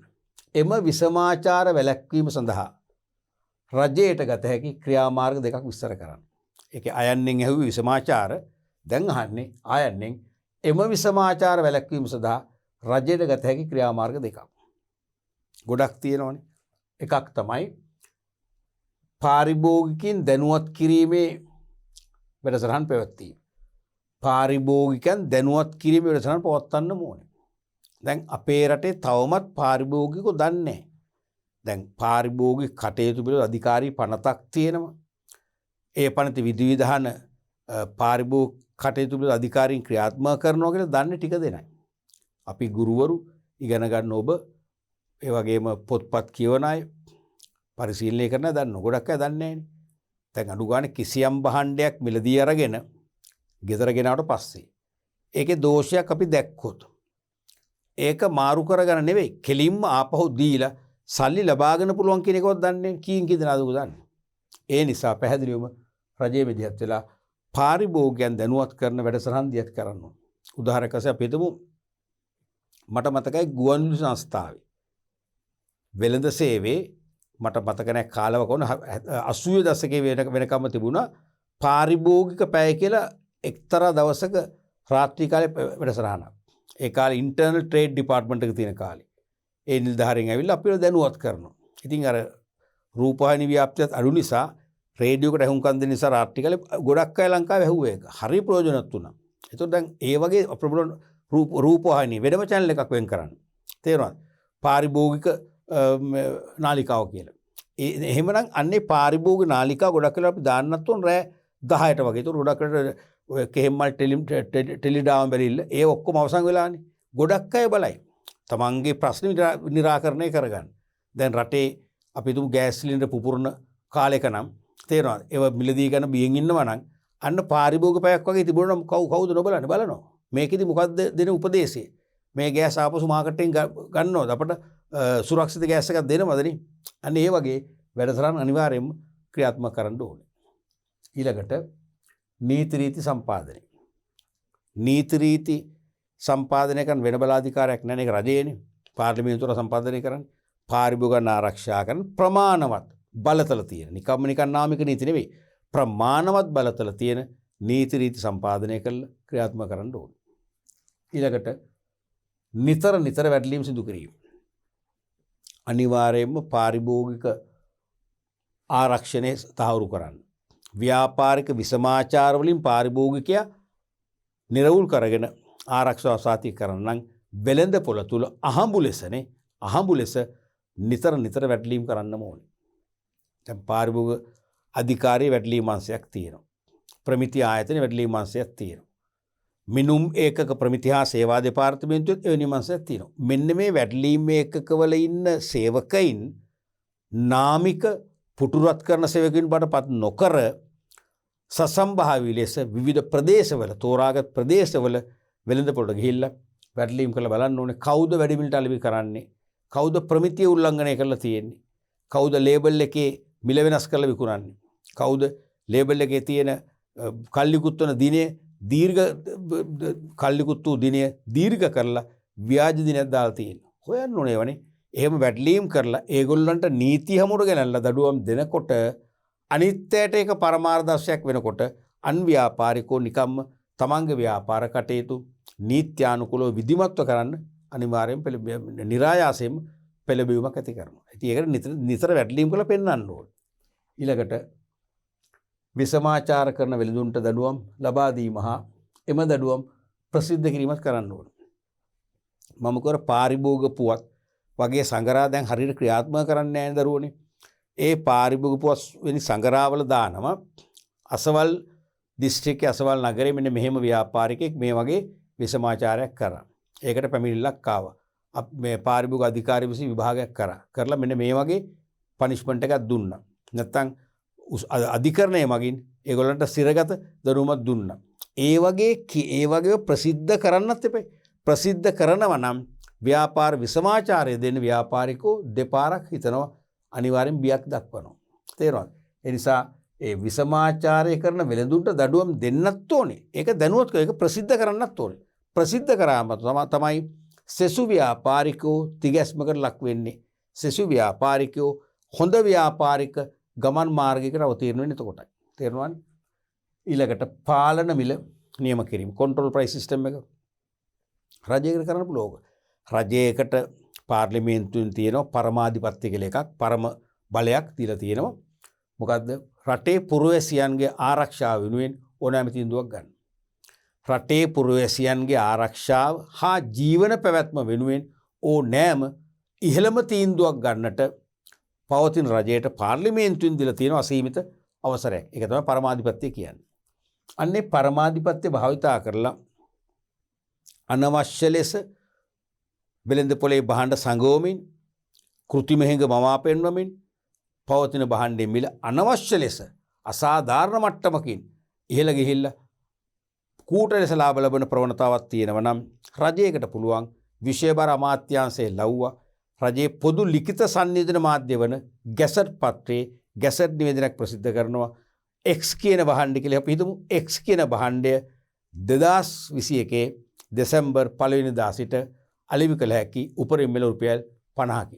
S1: එම විසමාචාර වැළැක්වීම සඳහා රජයට ගත හැකි ක්‍රියාමාර්ග දෙකක් විස්තර කරන්න. ඒකේ අයන්නෙන් ඇහුවේ විසමාචාර. දැන් අහන්නේ ආයන්නෙන් එම විසමාචාර වැළැක්වීම සඳහා රජයට ගත හැකි ක්‍රියාමාර්ග දෙකක්. ගොඩක් තියෙනවනේ. එකක් තමයි පාරිභෝගිකින් දැනුවත් කිරීමේ වැඩසටහන් පැවැත්වීම. පාරිභෝගිකයන් දැනුවත් කිරීමේ වැඩසටහන පවත්වන්න ඕනේ. දැන් අපේ රටේ තවමත් පාරිභෝගිකයෝ දන්නේ නැහැ. දැන් පාරිභෝගික කටයුතු පිළිබඳ අධිකාරී පනතක් තියෙනවා. ඒ පනත විධිවිධාන පාරිභෝගික කටයුතු පිළිබඳ අධිකාරීන් ක්‍රියාත්මක කරනවා කියලා දන්නේ ටික දෙනයි. අපි ගුරුවරු ඉගෙන ගන්න ඔබ ඒ වගේම පොත්පත් කියවන අය පරිශීලනය කරන දන්න ගොඩක් අය දන්නේ නැහැ. දැන් අඩු ගානේ කිසියම් භාණ්ඩයක් මිලදී අරගෙන ගෙදර ගෙනාවට පස්සේ ඒකේ දෝෂයක් අපි දැක්කොත් ඒක මාරු කරගන්න නෙවෙයි කෙලින්ම ආපහු දීලා සල්ලි ලබාගෙන පුළුවන් කියන එකවත් දන්නේ කීයෙන් කී දෙනාද ඔබ දන්නේ. ඒ නිසා පැහැදිලිවම රජයේ විදිහට වෙලා පාරිභෝගිකයන් දැනුවත් කරන වැඩසටහන් දියත් කරන්න ඕන. උදාහරණයක් වශයෙන් අපි හිතමු මට මතකයි ගුවන්විදුලි සංස්ථාවේ වෙළඳ සේවයේ මට මතක නැහැ කාලවක වුණ 80 දශකයේ වෙනකම්ම තිබුණා පාරිභෝගික පැය කියලා එක්තරා දවසක රාත්‍රී කාලේ වැඩසටහනක්. ඒ කාලේ ඉන්ටර්නල් ට්‍රේඩ් ඩිපාර්ට්මන්ට් එක තියෙන කාලේ. ඒ නිලධාරීන් ඇවිල්ලා අපිව දැනුවත් කරනවා. ඉතින් අර රූපවාහිනී ව්‍යාප්තියත් අඩු නිසා රේඩියෝකට ඇහුම්කන් දෙන නිසා රාත්‍රී කාලේ ගොඩක් අය ලංකාවේ ඇහුවා ඒක. හරි ප්‍රයෝජනවත් වුණා. ඒතකොට දැන් ඒ වගේ ප්‍රබල රූපවාහිනී වෙනම channel එකක් වෙන් කරන්න. තේරුණාද? පාරිභෝගික නාලිකාව කියලා. එහෙමනම් අන්නේ පාරිභෝගික නාලිකාව ගොඩක් වෙලා අපි දාන්නත් උන් රෑ 10ට වගේ. ඒතකොට ගොඩක් වෙලාට ඔය කෙහෙම්මල් ටෙලිඩාම බැරිල්ල ඒ ඔක්කොම අවසන් වෙලානේ. ගොඩක් අය බලයි. තමන්ගේ ප්‍රශ්න නිරාකරණය කරගන්න. දැන් රටේ අපි තුමු ගෑස් සිලින්ඩර් පුපුරන කාලෙක නම් තේරෙනවද? ඒව මිලදී ගන්න බියෙන් ඉන්නවා නම් අන්න පාරිභෝගික පැයක් වගේ තිබුණා නම් කවුද නොබලන්නේ බලනවා. මේකෙදි මොකද්ද දෙන උපදේශය? මේ ගෑස් ආපසු මාකට් එකෙන් ගන්නවද? අපිට සුරක්ෂිත ගෑස් එකක් දෙනවද නේ? අන්න ඒ වගේ වැඩසටහන් අනිවාර්යයෙන්ම ක්‍රියාත්මක කරන්න ඕනේ. ඊළඟට නීති රීති සම්පාදනය. නීති රීති සම්පාදනය කරන වෙන බලාධිකාරයක් නැහැ. ඒක රජයේනේ. පාර්ලිමේන්තුව සම්පාදනය කරන්නේ. පාරිභෝගිකයන් ආරක්ෂා කරන ප්‍රමාණවත් බලතල තියෙන. නිකම් නාමික නීති නෙවෙයි. ප්‍රමාණවත් බලතල තියෙන නීති රීති සම්පාදනය කරලා ක්‍රියාත්මක කරන්න ඕනේ. ඊළඟට නිතර වැටලීම් සිදු කිරීම. අනිවාර්යයෙන්ම පාරිභෝගික ආරක්ෂණය තහවුරු කරන්න. ව්‍යාපාරික විසමාචාර වලින් පාරිභෝගිකයා නිරවුල් කරගෙන ආරක්ෂාව සාතික කරන්න නම් වෙළඳ පොළ තුල අහඹු ලෙස නිතර වැටලීම් කරන්න ඕනේ. දැන් පාරිභෝගික අධිකාරියේ වැටලීම් අංශයක් තියෙනවා. ප්‍රමිති ආයතනයේ වැටලීම් අංශයක් තියෙනවා. මිනුම් ඒකක ප්‍රමිති හා සේවා දෙපාර්තමේන්තුවේ එවැනි අංශයක් තියෙනවා. මෙන්න මේ වැටලීම් ඒකකවල ඉන්න සේවකයින් නාමික පුටුරත් කරන සේවකයින් බඩපත් නොකර සසම්භාවී ලෙස විවිධ ප්‍රදේශවල තෝරාගත් ප්‍රදේශවල වෙළඳ පොළට ගිහිල්ලා වැටලීම් කරලා බලන්න ඕනේ කවුද වැඩිමිලට අලෙවි කරන්නේ, කවුද ප්‍රමිතිය උල්ලංඝනය කරලා තියෙන්නේ, කවුද ලේබල් එකේ මිල වෙනස් කරලා විකුණන්නේ, කවුද ලේබල් එකේ තියෙන කල්ලිකුත් වන දිනය දීර්ඝ කරලා ව්‍යාජ දිනයක් දාලා තියෙනවා. හොයන්න ඕනේ වනේ. එහෙම වැටලීම් කරලා ඒගොල්ලන්ට නීති හමුර ගෙනල්ලා දඩුවම් දෙනකොට අනිත්‍යයට ඒක පරමාර්ථයක් වෙනකොට අන් ව්‍යාපාරිකෝ නිකම්ම තමන්ගේ ව්‍යාපාර කටයුතු නීත්‍යානුකූලව විධිමත්ව කරන්න අනිවාර්යෙන් නිරායාසයෙන්ම පෙළඹවීමක් ඇති කරනවා. ඉතින් ඒකට නිතර වැටලීම් කරලා පෙන්වන්න ඕනේ. ඊළඟට විසමාචාර කරන වෙළඳුන්ට දඩුවම් ලබා දීම හා එම දඩුවම් ප්‍රසිද්ධ කිරීමත් කරන්න ඕනේ. මම කර පාරිභෝගික පුවත් වගේ සංගරා දැන් හරියට ක්‍රියාත්මක කරන්නේ නැහැ දරුවනේ. ඒ පාරිභෝගික පුවත් වෙනි සංගරාවල දානවා අසවල් දිස්ත්‍රික්කයේ අසවල් නගරේ මෙන්න මෙහෙම ව්‍යාපාරිකෙක් මේ වගේ විසමාචාරයක් කරා. ඒකට පැමිණිල්ලක් ආවා. මේ පාරිභෝගික අධිකාරිය විසින් විභාගයක් කරා. කරලා මෙන්න මේ වගේ පනිෂ්මන්ට් එකක් දුන්නා. නැත්තම් අධිකරණය මගින් ඒගොල්ලන්ට සිරගත දරුවමක් දුන්නා. ඒ වගේ ප්‍රසිද්ධ කරන්නත් එපා. ප්‍රසිද්ධ කරනවා නම් ව්‍යාපාර විසමාචාරය දෙන්න ව්‍යාපාරිකෝ දෙපාරක් හිතනවා අනිවාර්යෙන් බියක් දක්වනවා. තේරෙනවද? ඒ නිසා ඒ විසමාචාරය කරන වෙළඳුන්ට දඩුවම් දෙන්නත් ඕනේ. ඒක දැනුවත් ඒක ප්‍රසිද්ධ කරන්නත් ඕනේ. ප්‍රසිද්ධ කරාම තමයි සෙසු ව්‍යාපාරිකෝ තිගැස්මකට ලක් වෙන්නේ. සෙසු ව්‍යාපාරිකෝ හොඳ ව්‍යාපාරික ගමන් මාර්ගයකට අවතීර්ණ වෙන්නේ එතකොටයි. තේරුණාද? ඊළඟට පාලන මිල නියම කිරීම control price system එක රජයකට කරන්න පුළුවන්. රජයකට පාර්ලිමේන්තුවෙන් තියෙනවා පරමාධිපත්‍ය කියලා එකක් පරම බලයක් දීලා තියෙනවා. මොකද්ද? රටේ පුරවැසියන්ගේ ආරක්ෂාව වෙනුවෙන් ඕනෑම තීන්දුවක් ගන්න. රටේ පුරවැසියන්ගේ ආරක්ෂාව හා ජීවන පැවැත්ම වෙනුවෙන් ඕනෑම ඉහළම තීන්දුවක් ගන්නට පවතින රජයට පාර්ලිමේන්තුවෙන් දීලා තියෙන අසීමිත අවසරයක්. ඒක තමයි පරමාධිපත්‍ය කියන්නේ. අන්නේ පරමාධිපත්‍ය භාවිතා කරලා අනවශ්‍ය ලෙස වෙළඳ පොලේ භාණ්ඩ සංගෝමින් කෘතිමහිඟ මවා පෙන්වමින් පවතින භාණ්ඩයේ මිල අනවශ්‍ය ලෙස අසාධාරණ මට්ටමකින් ඉහළ ගිහිල්ලා කූට ලෙස ලාභ ලබන ප්‍රවණතාවක් තියෙනවා නම් රජයකට පුළුවන් විෂයබර අමාත්‍යාංශයේ ලව්වා රජයේ පොදු ලිඛිත සංනිවේදන මාධ්‍ය වන ගැසට් පත්‍රයේ ගැසට් නිවේදනයක් ප්‍රසිද්ධ කරනවා. X කියන භාණ්ඩය කියලා අපි හිතමු. X කියන භාණ්ඩය 2021 දෙසැම්බර් 1 වෙනිදා සිට අලෙවි කළ හැකි උපරිම මිල රුපියල් 50කි.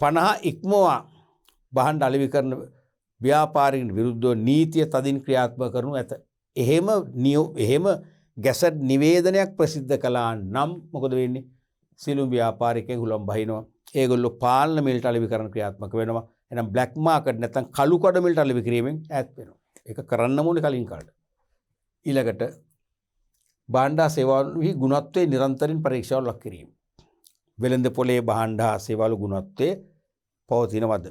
S1: 50 ඉක්මවා භාණ්ඩ අලෙවි කරන ව්‍යාපාරිකයන් විරුද්ධව නීතිය තදින් ක්‍රියාත්මක කරනු ඇත. එහෙම ගැසට් නිවේදනයක් ප්‍රසිද්ධ කළා නම් මොකද වෙන්නේ? සියලුම ව්‍යාපාරිකයන් හුලම් බහිනවා. ඒගොල්ලෝ පාලන මිලට අලෙවි කරන ක්‍රියාත්මක වෙනවා. එහෙනම් බ්ලැක් මාකට් නැත්නම් කළු කඩ මිලට අලෙවි කිරීමෙන් ඈත් වෙනවා. ඒක කරන්න ඕනේ කලින් කාලේ. ඊළඟට භාණ්ඩ සේවාවලුහි ගුණත්වයේ නිරන්තරයෙන් පරීක්ෂාවට ලක් කිරීම. වෙළඳ පොලේ භාණ්ඩ සේවාවල ගුණත්වයේ පවතිනවද?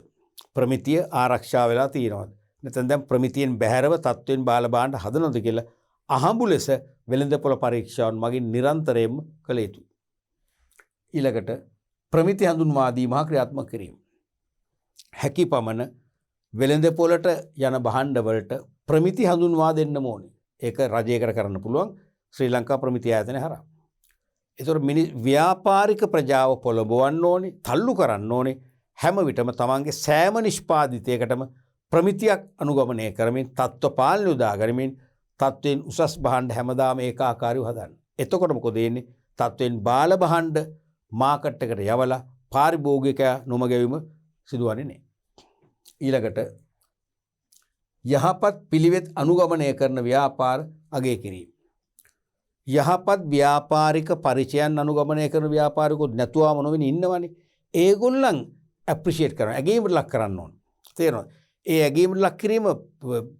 S1: ප්‍රමිතිය ආරක්ෂා වෙලා තියෙනවද? නැත්නම් දැන් ප්‍රමිතියෙන් බැහැරව තත්ත්වෙන් බාල භාණ්ඩ හදනවද කියලා අහඹු ලෙස වෙළඳ පොළ පරීක්ෂාවන් මගින් නිරන්තරයෙන්ම කළ යුතුයි. ඊළඟට ප්‍රමිති හඳුන්වා දීම හා ක්‍රියාත්මක කිරීම. හැකි පමණ වෙළඳ පොළට යන භාණ්ඩ වලට ප්‍රමිති හඳුන්වා දෙන්න ඕනේ. ඒක රජයකට කරන්න පුළුවන් ශ්‍රී ලංකා ප්‍රමිති ආයතනය හරහා. ඒතකොට ව්‍යාපාරික ප්‍රජාව පොළඹවන්න ඕනේ, තල්ලු කරන්න ඕනේ. හැම විටම තමන්ගේ සෑම නිෂ්පාදිතයකටම ප්‍රමිතියක් අනුගමනය කරමින් තත්ත්ව පාලනය උදා කරමින් තත්ත්වයෙන් උසස් භාණ්ඩ හැමදාම ඒකාකාරීව හදන්න. එතකොට මොකද වෙන්නේ? තත්ත්වයෙන් බාල භාණ්ඩ මාකට් එකට යවලා පාරිභෝගිකයා නොමගැවීම සිදුවන්නේ නැහැ. ඊළඟට යහපත් පිළිවෙත් අනුගමනය කරන ව්‍යාපාර අගය කිරීම. යහපත් ව්‍යාපාරික පරිචයන් අනුගමනය කරන ව්‍යාපාරිකයෝ නැතුවම නොවෙන ඉන්නවනේ. ඒගොල්ලන් ඇප්‍රීෂিয়েට් කරනවා. ඇගීමට ලක් කරන්න ඕන. තේරෙනවද? ඒ ඇගීමට ලක් කිරීම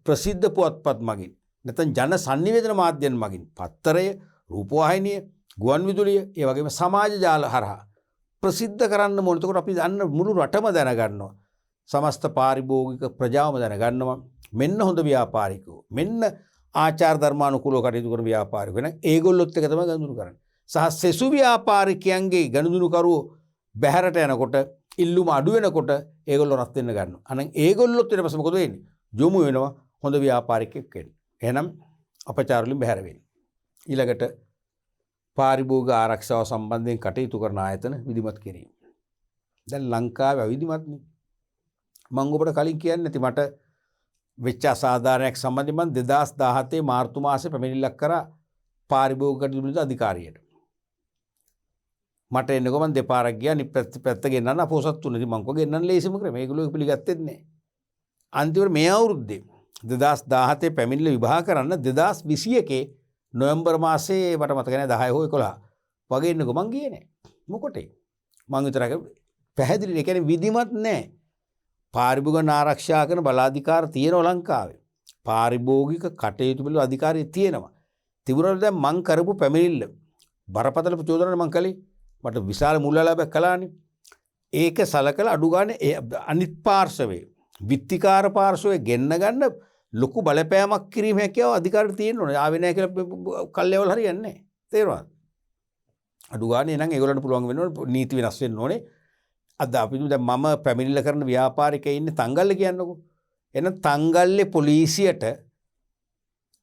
S1: ප්‍රසිද්ධ පුවත්පත් මගින් නැත්නම් ජන සංනිවේදන මාධ්‍යයන් මගින් පත්තරය, රූපවාහිනිය, ගුවන් විදුලිය, ඒ වගේම සමාජ ජාල හරහා ප්‍රසිද්ධ කරන්න ඕන. එතකොට අපි අන්න මුළු රටම දැනගන්නවා. සමස්ත පාරිභෝගික ප්‍රජාවම දැනගන්නවා. මෙන්න හොඳ ව්‍යාපාරිකයෝ. මෙන්න ආචාර ධර්මානුකූලව කටයුතු කරන ව්‍යාපාරිකයෝ. එහෙනම් ඒගොල්ලොත් එක තමයි ගනුදෙනු කරන්නේ. සහ සෙසු ව්‍යාපාරිකයන්ගේ ගනුදෙනුකරුවෝ බැහැරට යනකොට ඉල්ලුම අඩු වෙනකොට ඒගොල්ලෝ රත් වෙන්න ගන්නවා. අනං ඒගොල්ලොත් ඊට පස්සේ මොකද වෙන්නේ? යොමු වෙනවා හොඳ ව්‍යාපාරිකයෙක් වෙන්න. එහෙනම් අපචාර වලින් බැහැර වෙන්න. ඊළඟට පාරිභෝගික ආරක්ෂාව සම්බන්ධයෙන් කටයුතු කරන ආයතන විධිමත් කිරීම. දැන් ලංකාවේ අවිධිමත් නේ. මම ඔබට කලින් කියන්නේ නැති මට වෙච්ච අසාධාරණයක් සම්බන්ධයෙන් මම 2017 මාර්තු මාසේ පැමිණිල්ලක් කරා පාරිභෝගික කටයුතු අධිකාරියට. මට එන්නකො මම දෙපාරක් ගියා පැත්ත ගෙන්නන්න අපොසත් තුනේ. ඉතින් මං කෝ ගෙන්නන්න ලේසිම ක්‍රම. මේගොල්ලෝ පිළිගත්තෙත් නැහැ. අන්තිමට මේ අවුරුද්දේ 2017 පැමිණිල්ල විභාග කරන්න 2021 නොවැම්බර් මාසේ මට මතක නැහැ 10 හෝ 11 වගේ එන්නකො මං ගියේ නැහැ. මොකටේ? මං විතරක් පැහැදිලි නේ. කියන්නේ විධිමත් නැහැ. පාරිභෝගික ආරක්ෂා කරන බලාධිකාර තියෙනවා ලංකාවේ. පාරිභෝගික කටයුතු වල අධිකාරිය තියෙනවා. තිබුණාට දැන් මං කරපු පැමිණිල්ල බරපතල චෝදනාවක් මං කළේ. මට විශාල මුල් ලාභයක් කළානේ. ඒක සලකලා අඩු ගන්න අනිත් පාර්ශවයේ විත්තිකාර පාර්ශවයේ ගෙන්න ගන්න ලොකු බලපෑමක් කිරීම හැකියාව අධිකාරියට තියෙන්න ඕනේ. ආවේ නැහැ කියලා කල්යවල හරියන්නේ නැහැ. තේරුණාද? අඩු ගානේ නම් ඒගොල්ලන්ට පුළුවන් වෙන්න ඕනේ නීති වෙනස් වෙන්න ඕනේ. අද අපි දැන් මම පැමිණිල්ල කරන ව්‍යාපාරිකයෙක් ඉන්නේ තංගල්ලේ කියන්නකෝ. එහෙනම් තංගල්ලේ පොලිසියට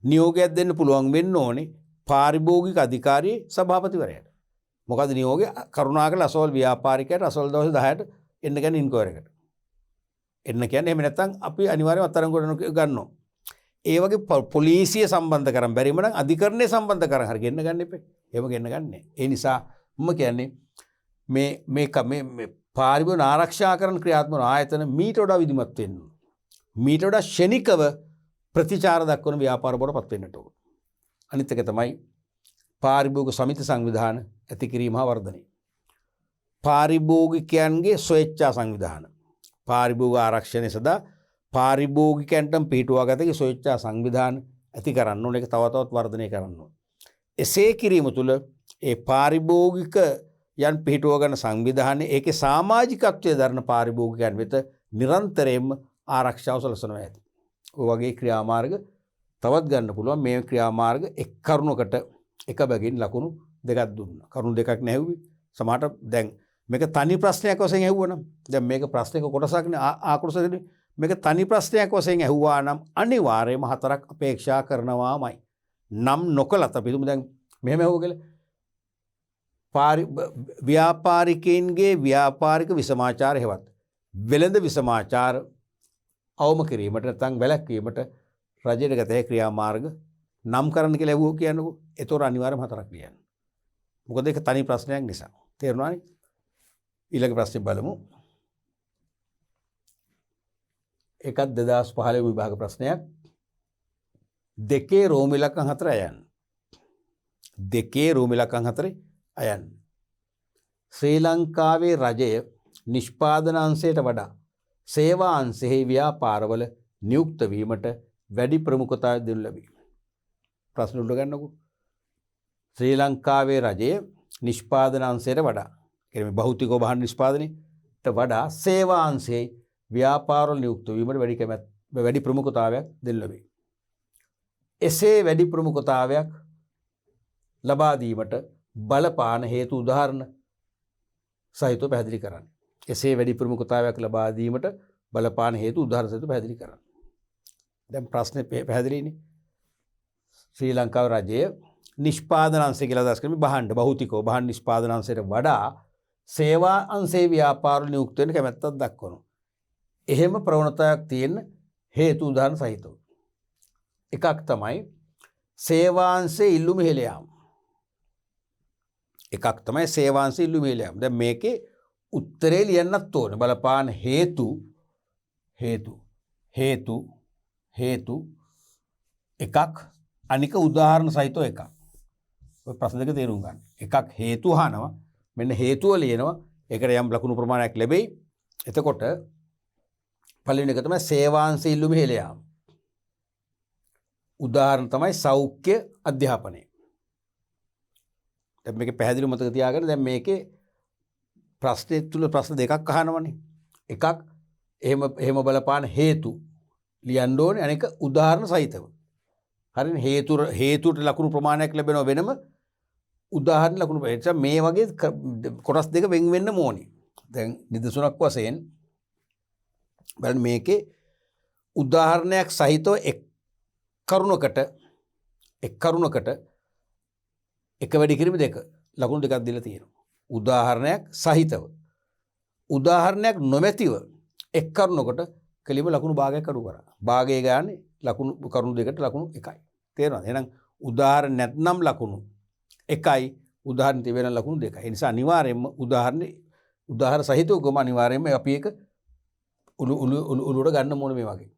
S1: නියෝගයක් දෙන්න පුළුවන් වෙන්න ඕනේ පාරිභෝගික අධිකාරියේ සභාපතිවරයාට. මොකද නියෝගය කරුණාකර අසවල් ව්‍යාපාරිකයට අසවල් දවස් 10ට එන්න ගැන ඉන්ක්වයර් එකට. එන්න කියන්නේ එහෙම නැත්නම් අපි අනිවාර්යයෙන් අත්අඩංගුවට ගන්නවා. ඒ වගේ පොලිසිය සම්බන්ධ කරන් බැරිම නම් අධිකරණය සම්බන්ධ කරන් හරි ගෙන්න ගන්න එපේ. එහෙම ගෙන්න ගන්නෑ. ඒ නිසා මම කියන්නේ මේ පාරිභෝගික ආරක්ෂා කරන ක්‍රියාත්මක ආයතන මීට වඩා විධිමත් වෙන්න ඕන. මීට වඩා ශනිකව ප්‍රතිචාර දක්වන ව්‍යාපාර බවට පත් වෙන්නට ඕන. අනිත් එක තමයි පාරිභෝගික සමිති සංවිධාන ඇති කිරීම හා වර්ධනය. පාරිභෝගිකයන්ගේ ස්වේච්ඡා සංවිධාන. පාරිභෝගික ආරක්ෂණය සඳහා පාරිභෝගිකයන්ට පිටුවා ගත ස්වේච්ඡා සංවිධාන ඇති කරන්න ඕන, ඒක තව තවත් වර්ධනය කරන්න ඕන. එසේ කිරීම තුළ ඒ පාරිභෝගික යන් පිහිටුව ගන්න සංවිධානයේ ඒකේ සමාජිකත්වයේ දරන පාරිභෝගිකයන් වෙත නිරන්තරයෙන්ම ආරක්ෂාව සලසනවා ඇති. ඔය වගේ ක්‍රියාමාර්ග තවත් ගන්න පුළුවන්. මේ ක්‍රියාමාර්ග එක් කරුණකට එක බැගින් ලකුණු දෙකක් දුන්නා. කරුණු දෙකක් නැහුවේ. සමහරට දැන් මේක තනි ප්‍රශ්නයක් වශයෙන් ඇහුවා නම්, දැන් මේක ප්‍රශ්නයක කොටසක් නේ ආකෘතිකනේ. මේක තනි ප්‍රශ්නයක් වශයෙන් ඇහුවා නම් අනිවාර්යයෙන්ම 4ක් අපේක්ෂා කරනවාමයි. නම් නොකලත් අපි හිතමු දැන් මෙහෙම ඇහුවා කියලා. ව්‍යාපාරිකයින්ගේ ව්‍යාපාරික විසමාචාර හෙවත් වෙළඳ විසමාචාර අවම කිරීමට නැත්නම් වැළැක්වීමට රජයට ගත හැකි ක්‍රියාමාර්ග නම් කරන්න කියලා ඇහුවෝ කියන්නකෝ. ඒතොර අනිවාර්යයෙන්ම 4ක් ලියන්න. මොකද ඒක තනි ප්‍රශ්නයක් නිසා. තේරුණානේ? ඊළඟ ප්‍රශ්නේ බලමු. ඒකත් 2015 විභාග ප්‍රශ්නයක්. 2 රෝම ඉලක්කම් 4 අයන්න. 2 රෝම ඉලක්කම් 4 අයන්න. ශ්‍රී ලංකාවේ රජය නිෂ්පාදන අංශයට වඩා සේවා අංශෙහි ව්‍යාපාරවල නියුක්ත වීමට වැඩි ප්‍රමුඛතාවයක් දෙනු ලැබේ. ප්‍රශ්න උඩ ගන්නකෝ. ශ්‍රී ලංකාවේ රජය නිෂ්පාදන අංශයට වඩා, කියන්නේ භෞතික වහන නිෂ්පාදනයට වඩා සේවා අංශෙහි ව්‍යාපාරවල නියුක්ත වීමට වැඩි ප්‍රමුඛතාවයක් දෙනු ලැබේ. එසේ වැඩි ප්‍රමුඛතාවයක් ලබා දීමට බලපාන හේතු උදාහරණ සහිතව පැහැදිලි කරන්න. එසේ වැඩි ප්‍රමුඛතාවයක් ලබා දීමට බලපාන හේතු උදාහරණ සහිතව පැහැදිලි කරන්න. දැන් ප්‍රශ්නේ පැහැදිලිනේ. ශ්‍රී ලංකාවේ රජය නිෂ්පාදන අංශය කියලා අදහස් කරන්නේ භාණ්ඩ භෞතිකව භාණ්ඩ නිෂ්පාදන අංශයට වඩා සේවා අංශේ ව්‍යාපාරවල නියුක්ත වෙන්න කැමැත්තක් දක්වනවා. එහෙම ප්‍රවණතාවක් තියෙන හේතු උදාහරණ සහිතව. එකක් තමයි සේවාංශයේ ඉල්ලුම ඉහළ යාම. එකක් තමයි සේවාංශයේ ඉල්ලුම ඉහළ යාම. දැන් මේකේ උත්තරේ ලියන්නත් ඕනේ. බලපාන හේතු එකක්, අනික උදාහරණ සහිතව එකක්. ඔය ප්‍රශ්න දෙක තේරුම් ගන්න. එකක් හේතු අහනවා. මෙන්න හේතුව ලියනවා. ඒකට යම් ලකුණු ප්‍රමාණයක් ලැබෙයි. එතකොට පළවෙනි එක තමයි සේවාංශයේ ඉල්ලුම ඉහළ යාම. උදාහරණ තමයි සෞඛ්‍ය අධ්‍යාපනය. දැන් මේක පැහැදිලිව මතක තියාගන්න. දැන් මේකේ ප්‍රශ්නේ තුල ප්‍රශ්න දෙකක් අහනවනේ. එකක් එහෙම බලපාන හේතු ලියන්න ඕනේ. අනික උදාහරණ සහිතව. හරිනේ? හේතුවට ලකුණු ප්‍රමාණයක් ලැබෙනව වෙනම, උදාහරණ ලකුණු. ඒ නිසා මේ වගේ කොටස් දෙක වෙන් වෙන්න ඕනේ. දැන් නිදසුනක් වශයෙන් බලන්න මේකේ උදාහරණයක් සහිතව එක් කරුණකට එක වැඩි කිරීම දෙක ලකුණු දෙකක් දීලා තියෙනවා. උදාහරණයක් සහිතව. උදාහරණයක් නොමැතිව එක් කරුණකට කෙලිම ලකුණු භාගයක් අඩු කරා. භාගය ගානේ කරුණු දෙකට ලකුණු 1යි. තේරෙනවද? එහෙනම් උදාහරණ නැත්නම් ලකුණු 1යි, උදාහරණ තිබෙන ලකුණු 2යි. ඒ නිසා අනිවාර්යයෙන්ම උදාහරණ සහිතව ගොම අනිවාර්යයෙන්ම අපි එක උළුවට ගන්න ඕනේ මේ වගේ.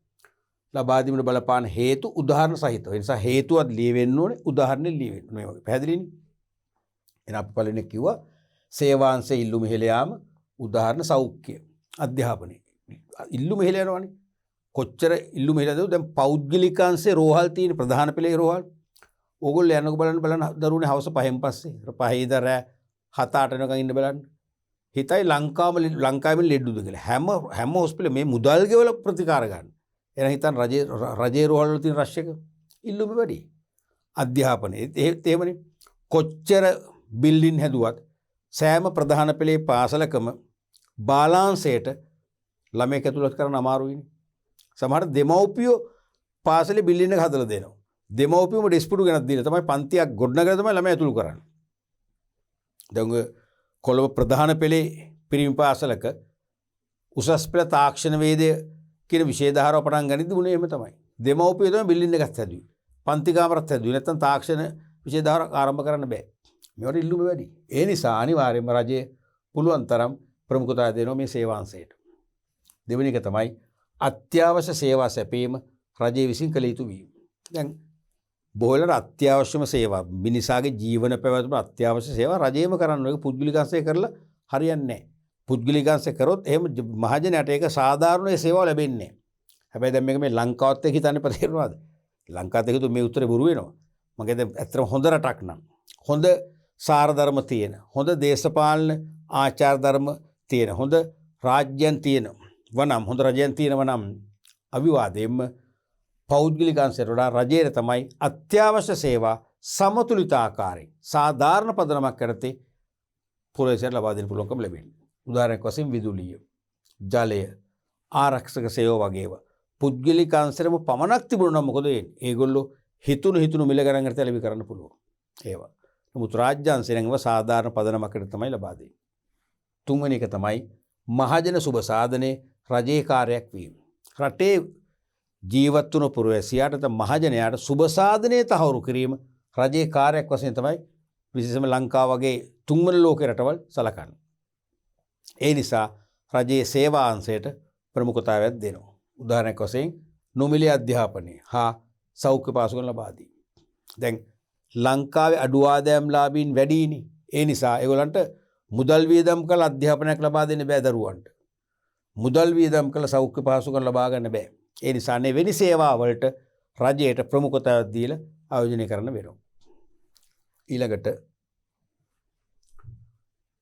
S1: ලබා දීමට බලපාන හේතු උදාහරණ සහිතව. ඒ නිසා හේතුවත් ලියවෙන්න ඕනේ, උදාහරණෙ ලියවෙන්න ඕනේ. මේ වගේ පැහැදිලිනේ. එහෙනම් අපි පළවෙනි කිව්වා සේවාංශයේ ඉල්ලුම ඉහළ යාම, උදාහරණ සෞඛ්‍ය අධ්‍යාපනය. ඉල්ලුම ඉහළ යනවනේ. කොච්චර ඉල්ලුම ඉහළද? දැන් පෞද්ගලිකාංශේ රෝහල් තියෙන ප්‍රධාන පෙළේ රෝහල්. ඕගොල්ලෝ යනකො බලන්න දරුවනේ හවස 5න් පස්සේ 5 ඉඳලා රෑ 7-8 වෙනකන් ඉන්න බලන්න. හිතයි ලංකාවෙන් ලෙඩුද කියලා. හැම හොස්පිටලෙම මේ මුදල් ගෙවල ප්‍රතිකාර ගන්න. එහෙනම් හිතන්න රජයේ රෝහල් වල තියෙන රෂ් එක ඉල්ලුම වැඩි. අධ්‍යාපනයේ එහෙමනේ. කොච්චර බිල්ඩින් හැදුවත් සෑම ප්‍රධාන පෙළේ පාසලකම බාලාංශයට ළමයෙක් ඇතුළත් කරන්න අමාරුයිනේ. සමහර දෙමව්පියෝ පාසලේ බිල්ඩින් එක හදලා දෙනවා. දෙමව්පියෝම ඩෙස්පුටු ගෙනත් දීලා තමයි පන්තියක් ගොඩනගලා තමයි ළමයි ඇතුළු කරන්නේ. දැන් කොළඹ ප්‍රධාන පෙළේ පිරිමි පාසලක උසස් පෙළ තාක්ෂණ වේදය කියන විෂය ධාරාව පටන් ගනිද්දි මුනේ එහෙම තමයි. දෙමව්පියෝ තමයි බිල්ඩින් එකක් හැදුවේ. පන්ති කාමරත් හැදුවේ. නැත්තම් තාක්ෂණ විෂය ධාරාව ආරම්භ කරන්න බෑ. මේවට ඉල්ලුම වැඩි. ඒ නිසා අනිවාර්යයෙන්ම රජය පුළුවන් තරම් ප්‍රමුඛතාවය දෙනවා මේ සේවාංශයට. දෙවෙනි එක තමයි අත්‍යවශ්‍ය සේවා සැපීම රජය විසින් කළ යුතු වීම. දැන් බොහෝලට අත්‍යවශ්‍යම සේවා, මිනිසාගේ ජීවන පැවැත්ම අත්‍යවශ්‍ය සේවා රජයම කරන්න ඕනේ. පුද්ගලිකංශය කරලා හරියන්නේ නැහැ. පුද්ගලිකංශය කරොත් එහෙම මහජනයට ඒක සාධාරණ සේවාව ලැබෙන්නේ නැහැ. හැබැයි දැන් මේක මේ ලංකාවත් එක්ක හිතන්න තේරෙනවද? ලංකාවට ගියොත් මේ උත්තරේ බොරු වෙනවා. මගේ දැන් ඇත්තටම හොඳ රටක් නම් හොඳ සාර ධර්ම තියෙන හොඳ දේශපාලන ආචාර ධර්ම තියෙන හොඳ රාජ්‍යයන් තියෙන වනම් හොඳ රජයන් තියෙනවා නම් අවිවාදයෙන්ම පෞද්ගලික අංශයට වඩා රජයට තමයි අත්‍යවශ්‍ය සේවා සමතුලිතාකාරයෙන් සාධාරණ පදනමක් යටතේ පුරවැසියන්ට ලබා දෙන්න පුළුවන්කම ලැබෙන්නේ. උදාහරණයක් වශයෙන් විදුලිය, ජලය, ආරක්ෂක සේවා වගේව පුද්ගලික අංශරම පමණක් තිබුණා නම් මොකද වෙන්නේ? ඒගොල්ලෝ හිතුණු මිල ගණන් අරන් ලැබි කරන්න පුළුවන්. ඒවා. නමුත් රාජ්‍ය අංශයෙන් සාධාරණ පදනමකට තමයි ලබා දෙන්නේ. තුන්වෙනි එක තමයි මහජන සුබ සාධනේ රජයේ කාර්යයක් වීම. රටේ ජීවත් වුණු පුරවැසියාට මහජනයාට සුබ සාධනේ තහවුරු කිරීම රජයේ කාර්යයක් වශයෙන් තමයි විශේෂයෙන්ම ලංකාව වගේ තුන්වන ලෝක රටවල් සලකන්නේ. ඒ නිසා රජයේ සේවා අංශයට ප්‍රමුඛතාවයක් දෙනවා. උදාහරණයක් වශයෙන් නොමිලේ අධ්‍යාපනය හා සෞඛ්‍ය පාසුකම් ලබා දී. දැන් ලංකාවේ අඩු ආදායම්ලාභීන් වැඩිනේ. ඒ නිසා ඒගොල්ලන්ට මුදල් වියදම් කළ අධ්‍යාපනයක් ලබා දෙන්න බෑ දරුවන්ට. මුදල් වියදම් කළ සෞඛ්‍ය පාසුකම් ලබා ගන්න බෑ. ඒ නිසා වෙනි සේවා වලට රජයට ප්‍රමුඛතාවයක් දීලා ආයෝජනය කරන්න වෙනවා. ඊළඟට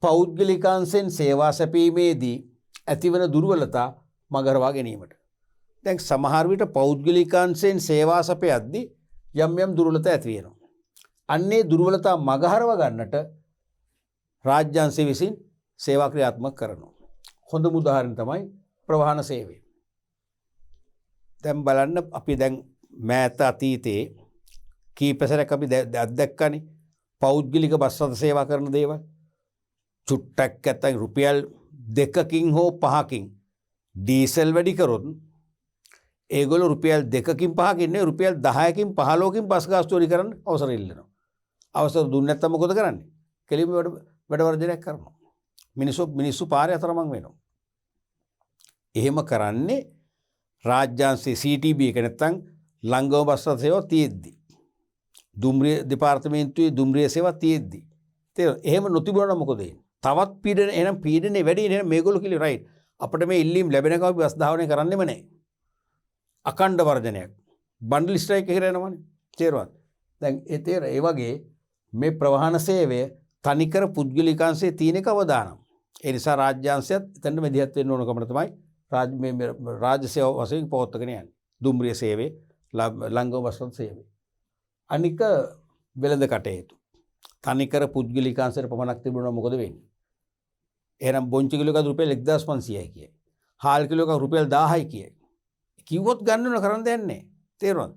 S1: පෞද්ගලිකාංශෙන් සේවා සැපීමේදී ඇතිවන දුර්වලතා මගහරවා ගැනීමට. දැන් සමහර විට පෞද්ගලිකාංශෙන් සේවා සැපයද්දී යම් දුර්වලතා ඇති වෙනවා. අන්නේ දුර්වලතා මගහරව ගන්නට රාජ්‍යාංශය විසින් සේවා ක්‍රියාත්මක කරනවා. හොඳම උදාහරණ තමයි ප්‍රවාහන සේවය. දැන් බලන්න අපි දැන් මෑත අතීතයේ කීපසරක් අපි අත්දැක්කනේ පෞද්ගලික බස් රථ සේවා කරන දේවල්. චුට්ටක් නැත්නම් රුපියල් 2කින් හෝ 5කින් ඩීසල් වැඩි කරොත් ඒගොල්ලෝ රුපියල් 2කින් 5කින් නෙවෙයි රුපියල් 10කින් 15කින් බස් ගාස්තු වැඩි කරන්න අවසර ඉල්ලනවා. අවසර දුන්නේ නැත්නම් මොකද කරන්නේ? කෙලින්ම වැඩ වර්ජනයක් කරනවා. මිනිස්සු පාරේ අතරමං වෙනවා. එහෙම කරන්නේ රාජ්‍යාංශයේ CTB එක නැත්නම් ලංගම බස් රථ සේවා තියෙද්දි. දුම්රිය දෙපාර්තමේන්තුවේ දුම්රිය සේවා තියෙද්දි. එහෙම නොතිබුණා නම් මොකද වෙන්නේ? තවත් පීඩන එහෙනම් පීඩනේ වැඩි එහෙනම් මේගොල්ලෝ කිලි රයිට්. අපිට මේ ඉල්ලීම් ලැබෙනකම් අපි බස් ධාවනය කරන්නෙම නැහැ. අඛණ්ඩ වර්ජනයක්. බන්ඩල් ස්ට්‍රයික් එක කරනවනේ. තේරුණාද? දැන් ඒ වගේ මේ ප්‍රවාහන සේවය තනිකර පුද්ගලිකාංශයේ තියෙන එක අවදානම්. ඒ නිසා රාජ්‍යාංශයත් එතනට මෙදිහත් වෙන්න ඕනකම තමයි රාජ්‍ය සේවා වශයෙන් පවත්වාගෙන යන්නේ. දුම්රිය සේවය, ලංගම බස් රථ සේවය. අනික වෙළඳ කටයුතු. තනිකර පුද්ගලිකාංශයට පමණක් තිබුණා මොකද වෙන්නේ? එහෙනම් බොංචි කිලෝ එකක් රුපියල් 1500යි කියයි. හාල් කිලෝ එකක් රුපියල් 1000යි කියයි. කිව්වොත් ගන්න ඕන කරන්න දෙයක් නැහැ. තේරුණාද?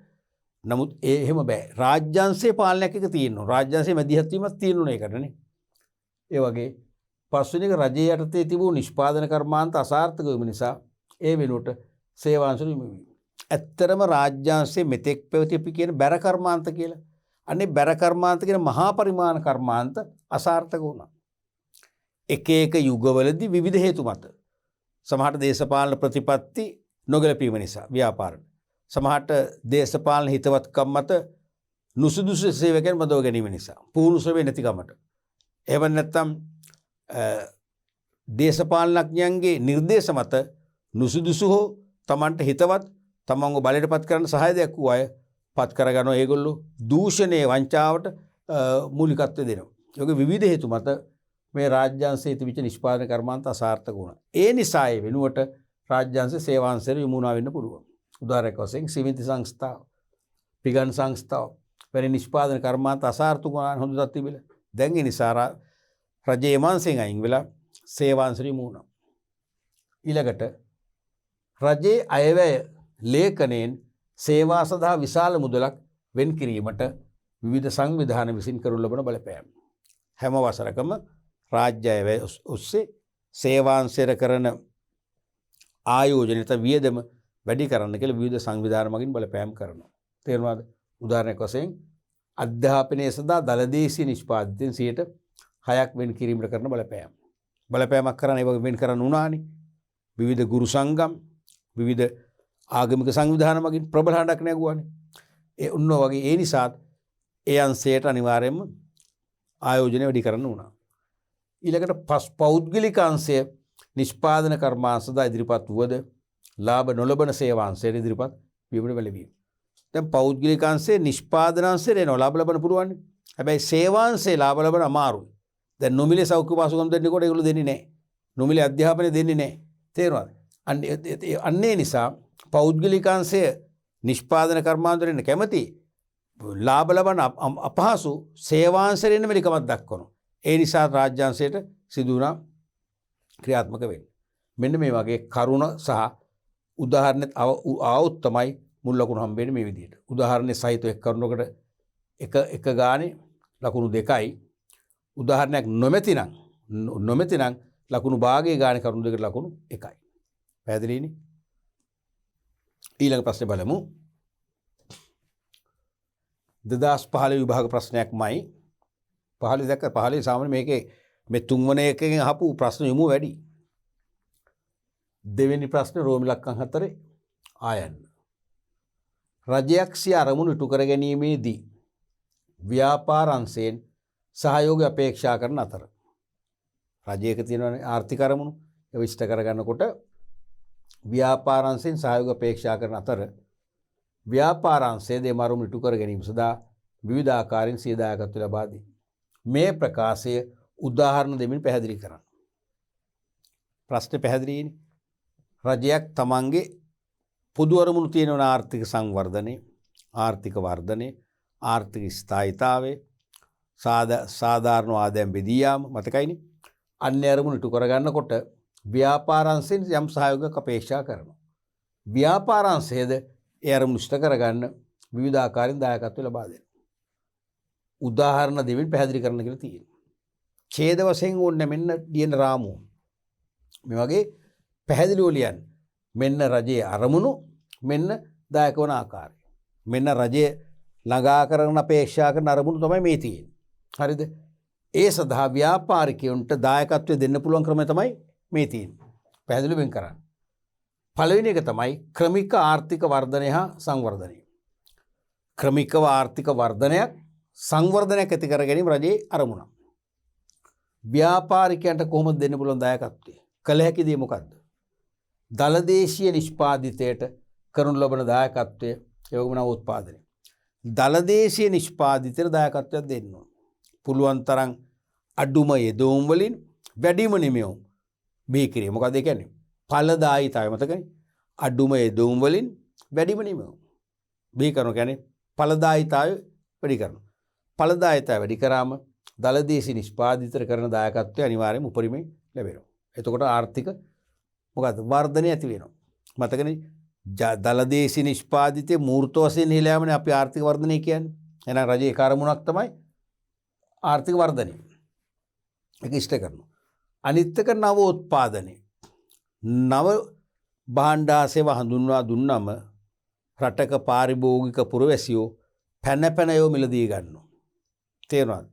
S1: නමුත් එහෙම බෑ. රාජ්‍යාංශයේ පාලනයක් එක තියෙනවා. රාජ්‍යාංශයේ මැදිහත් වීමක් තියෙනුනේ ඒකටනේ. ඒ වගේ පස්වෙනි එක රජයේ යටතේ තිබූ නිෂ්පාදන කර්මාන්ත අසාර්ථක වීම නිසා ඒ වෙනුවට සේවාංශ නිමවීම. ඇත්තරම රාජ්‍යාංශයේ මෙතෙක් පැවති අපි කියන බැර කර්මාන්ත කියලා. අනේ බැර කර්මාන්ත කියන මහා පරිමාණ කර්මාන්ත අසාර්ථක වුණා. එක එක යුගවලදී විවිධ හේතු මත සමහරට දේශපාලන ප්‍රතිපත්ති නොගැලපීම නිසා ව්‍යාපාරවල සමහරට දේශපාලන හිතවත්කම් මත නුසුදුසු සේවකයන් බඳව ගැනීම නිසා පුහුණු ශ්‍රමය නැතිකමට එහෙම නැත්නම් දේශපාලනඥයන්ගේ නිර්දේශ මත නුසුදුසු හෝ තමන්ට හිතවත් තමන්ව බලයට පත් කරන්න සහාය දෙයක් වූ අය පත් කරගන්නවා. ඒගොල්ලෝ දූෂණයේ වංචාවට මූලිකත්වය දෙනවා. ඒකේ විවිධ හේතු මත මේ රාජ්‍යාංශයේ තිබිච්ච නිෂ්පාදන කර්මාන්ත අසාර්ථක වුණා. ඒ නිසා ඒ වෙනුවට රාජ්‍යාංශ සේවාංශයට යොමුනා වෙන්න පුළුවන්. උදාහරණයක් වශයෙන් සිමෙන්ති සංස්ථාව, පිගන් සංස්ථාව වැනි නිෂ්පාදන කර්මාන්ත අසාර්ථක වුණා හොඳට තිබිලා. දැන් ඒ නිසා රජයේ මාංශයෙන් අයින් වෙලා සේවාංශයට යොමුනා. ඊළඟට රජයේ අයවැය ලේඛනයෙන් සේවා සඳහා විශාල මුදලක් වෙන් කිරීමට විවිධ සංවිධාන විසින් කරනු ලබන බලපෑම. හැම වසරකම රාජ්‍ය අයවැය ඔස්සේ සේවාංශයට කරන ආයෝජනයට වියදම වැඩි කරන්න කියලා විවිධ සංවිධාන මගින් බලපෑම් කරනවා. තේරුණාද? උදාහරණයක් වශයෙන් අධ්‍යාපනයේ සඳහා දළදේශීය නිෂ්පාදිතයෙන් 6% වෙන් කිරීමට කරන බලපෑම. බලපෑමක් කරන ඒ වගේ වෙන් කරන්න උනානේ. විවිධ ගුරු සංගම්, විවිධ ආගමික සංවිධාන මගින් ප්‍රබල හඬක් නැගුවානේ. ඒ උන්නෝ වගේ ඒ නිසා ඒ අංශයට අනිවාර්යයෙන්ම ආයෝජනය වැඩි කරන්න උනා. ඊළඟට පෞද්ගලික අංශය නිෂ්පාදන කර්මාන්ත සඳහා ඉදිරිපත් වුවද ලාභ නොලබන සේවාංශයට ඉදිරිපත් වීමට වැළවීම. දැන් පෞද්ගලිකාංශයේ නිෂ්පාදනාංශේ එනවා ලාභ ලබන්න පුළුවන්. හැබැයි සේවාංශේ ලාභ ලබන අමාරුයි. දැන් නොමිලේ සෞඛ්‍ය පහසුකම් දෙන්නකොට ඒගොල්ලෝ දෙන්නේ නැහැ. නොමිලේ අධ්‍යාපනය දෙන්නේ නැහැ. තේරුණාද? අන්නේ නිසා පෞද්ගලිකාංශය නිෂ්පාදන කර්මාන්තරයෙන් කැමති ලාභ ලබන අපහසු සේවාංශයෙන් මෙලිකමක් දක්වනවා. ඒ නිසා රාජ්‍යාංශයට සිදු වුණා ක්‍රියාත්මක වෙන්න. මෙන්න මේ වගේ කරුණ සහ උදාහරණෙත් ආවොත් තමයි මුල් ලකුණු හම්බෙන්නේ මේ විදිහට. උදාහරණේ සහිතව එක් කරුණකට එක ගානේ ලකුණු 2යි. උදාහරණයක් නොමැති නම් ලකුණු භාගයේ ගානේ කරුණු 2කට ලකුණු 1යි. පැහැදිලිනේ? ඊළඟ ප්‍රශ්නේ බලමු. 2015 විභාග ප්‍රශ්නයක්මයි. 15 සාමාන්‍ය මේකේ මේ තුන්වන එකකින් අහපු ප්‍රශ්න යමු වැඩි. දෙවෙනි ප්‍රශ්න රෝමි ලක්කම් 4 ආයන්න. රජයක් සිය අරමුණු ඉටු කර ගැනීමේදී ව්‍යාපාර අංශයෙන් සහයෝගය අපේක්ෂා කරන අතර රජයක තියෙන ආර්ථික අරමුණු ඒව ඉෂ්ට කරගන්නකොට ව්‍යාපාර අංශයෙන් සහයෝගය අපේක්ෂා කරන අතර ව්‍යාපාර අංශයේ දෙම අරමුණු ඉටු කර ගැනීම සඳහා විවිධ ආකාරයෙන් සිය දායකත්වය ලබා දී. මේ ප්‍රකාශය උදාහරණ දෙමින් පැහැදිලි කරන්න. ප්‍රශ්නේ පැහැදිලිනේ. රජයක් තමන්ගේ පොදු අරමුණු තියෙන ආර්ථික සංවර්ධනය, ආර්ථික වර්ධනය, ආර්ථික ස්ථායීතාවය, සාධාරණ ආදායම් බෙදී යාම මතකයිනේ. අන්‍ය අරමුණු ඉටු කරගන්නකොට ව්‍යාපාර අංශයෙන් යම් සහයෝගයක් අපේක්ෂා කරනවා. ව්‍යාපාර අංශයේද ඒ අරමුණු ඉෂ්ට කරගන්න විවිධ ආකාරයෙන් දායකත්වය ලබා දෙනවා. උදාහරණ දෙමින් පැහැදිලි කරන්න කියලා තියෙනවා. ඡේද වශයෙන් ඕනේ මෙන්න දින රාමුව. මේ වගේ පැහැදිලිව ලියන්න. මෙන්න රජයේ අරමුණු, මෙන්න දායක වන ආකාරය. මෙන්න රජයේ ළඟා කරන අපේක්ෂා කරන අරමුණු තමයි මේ තියෙන්නේ. හරිද? ඒ සඳහා ව්‍යාපාරිකයන්ට දායකත්වය දෙන්න පුළුවන් ක්‍රමය තමයි මේ තියෙන්නේ. පැහැදිලිව වෙන් කරන්න. පළවෙනි එක තමයි ක්‍රමික ආර්ථික වර්ධනය හා සංවර්ධනය. ක්‍රමිකව ආර්ථික වර්ධනයක් සංවර්ධනයක් ඇති කර ගැනීම රජයේ අරමුණක්. ව්‍යාපාරිකයන්ට කොහොමද දෙන්න පුළුවන් දායකත්වය? කළ හැකි දේ මොකද්ද? දලදේශීය නිෂ්පාදිතයට කරනු ලබන දායකත්වය ඒවගේම නව උත්පාදනය. දලදේශීය නිෂ්පාදිතයට දායකත්වයක් දෙන්න ඕන. පුළුවන් තරම් අඩුම යෙදවුම් වලින් වැඩිම නිමෙවුම් බිහි කිරීම. මොකද ඒ කියන්නේ? ඵලදායීතාවය මතකනේ. අඩුම යෙදවුම් වලින් වැඩිම නිමෙවුම් බිහි කරනවා කියන්නේ ඵලදායීතාවය වැඩි කරනවා. ඵලදායීතාවය වැඩි කරාම දලදේශීය නිෂ්පාදිතයට කරන දායකත්වය අනිවාර්යයෙන්ම උපරිමයෙන් ලැබෙනවා. එතකොට ආර්ථික මොකද වර්ධනය ඇති වෙනවා. මතකනේ දලදේශීය නිෂ්පාදිතයේ මූර්ත වශයෙන් ඉහළයාමනේ අපි ආර්ථික වර්ධනය කියන්නේ. එහෙනම් රජයේ කාර්මුණක් තමයි ආර්ථික වර්ධනය. ඒක ඉෂ්ට කරනවා. අනිත් එක නව උත්පාදනය. නව භාණ්ඩා සේවා හඳුන්වා දුන්නම රටක පාරිභෝගික පුරවැසියෝ පැන ඒව මිලදී ගන්නවා. තේරුණාද?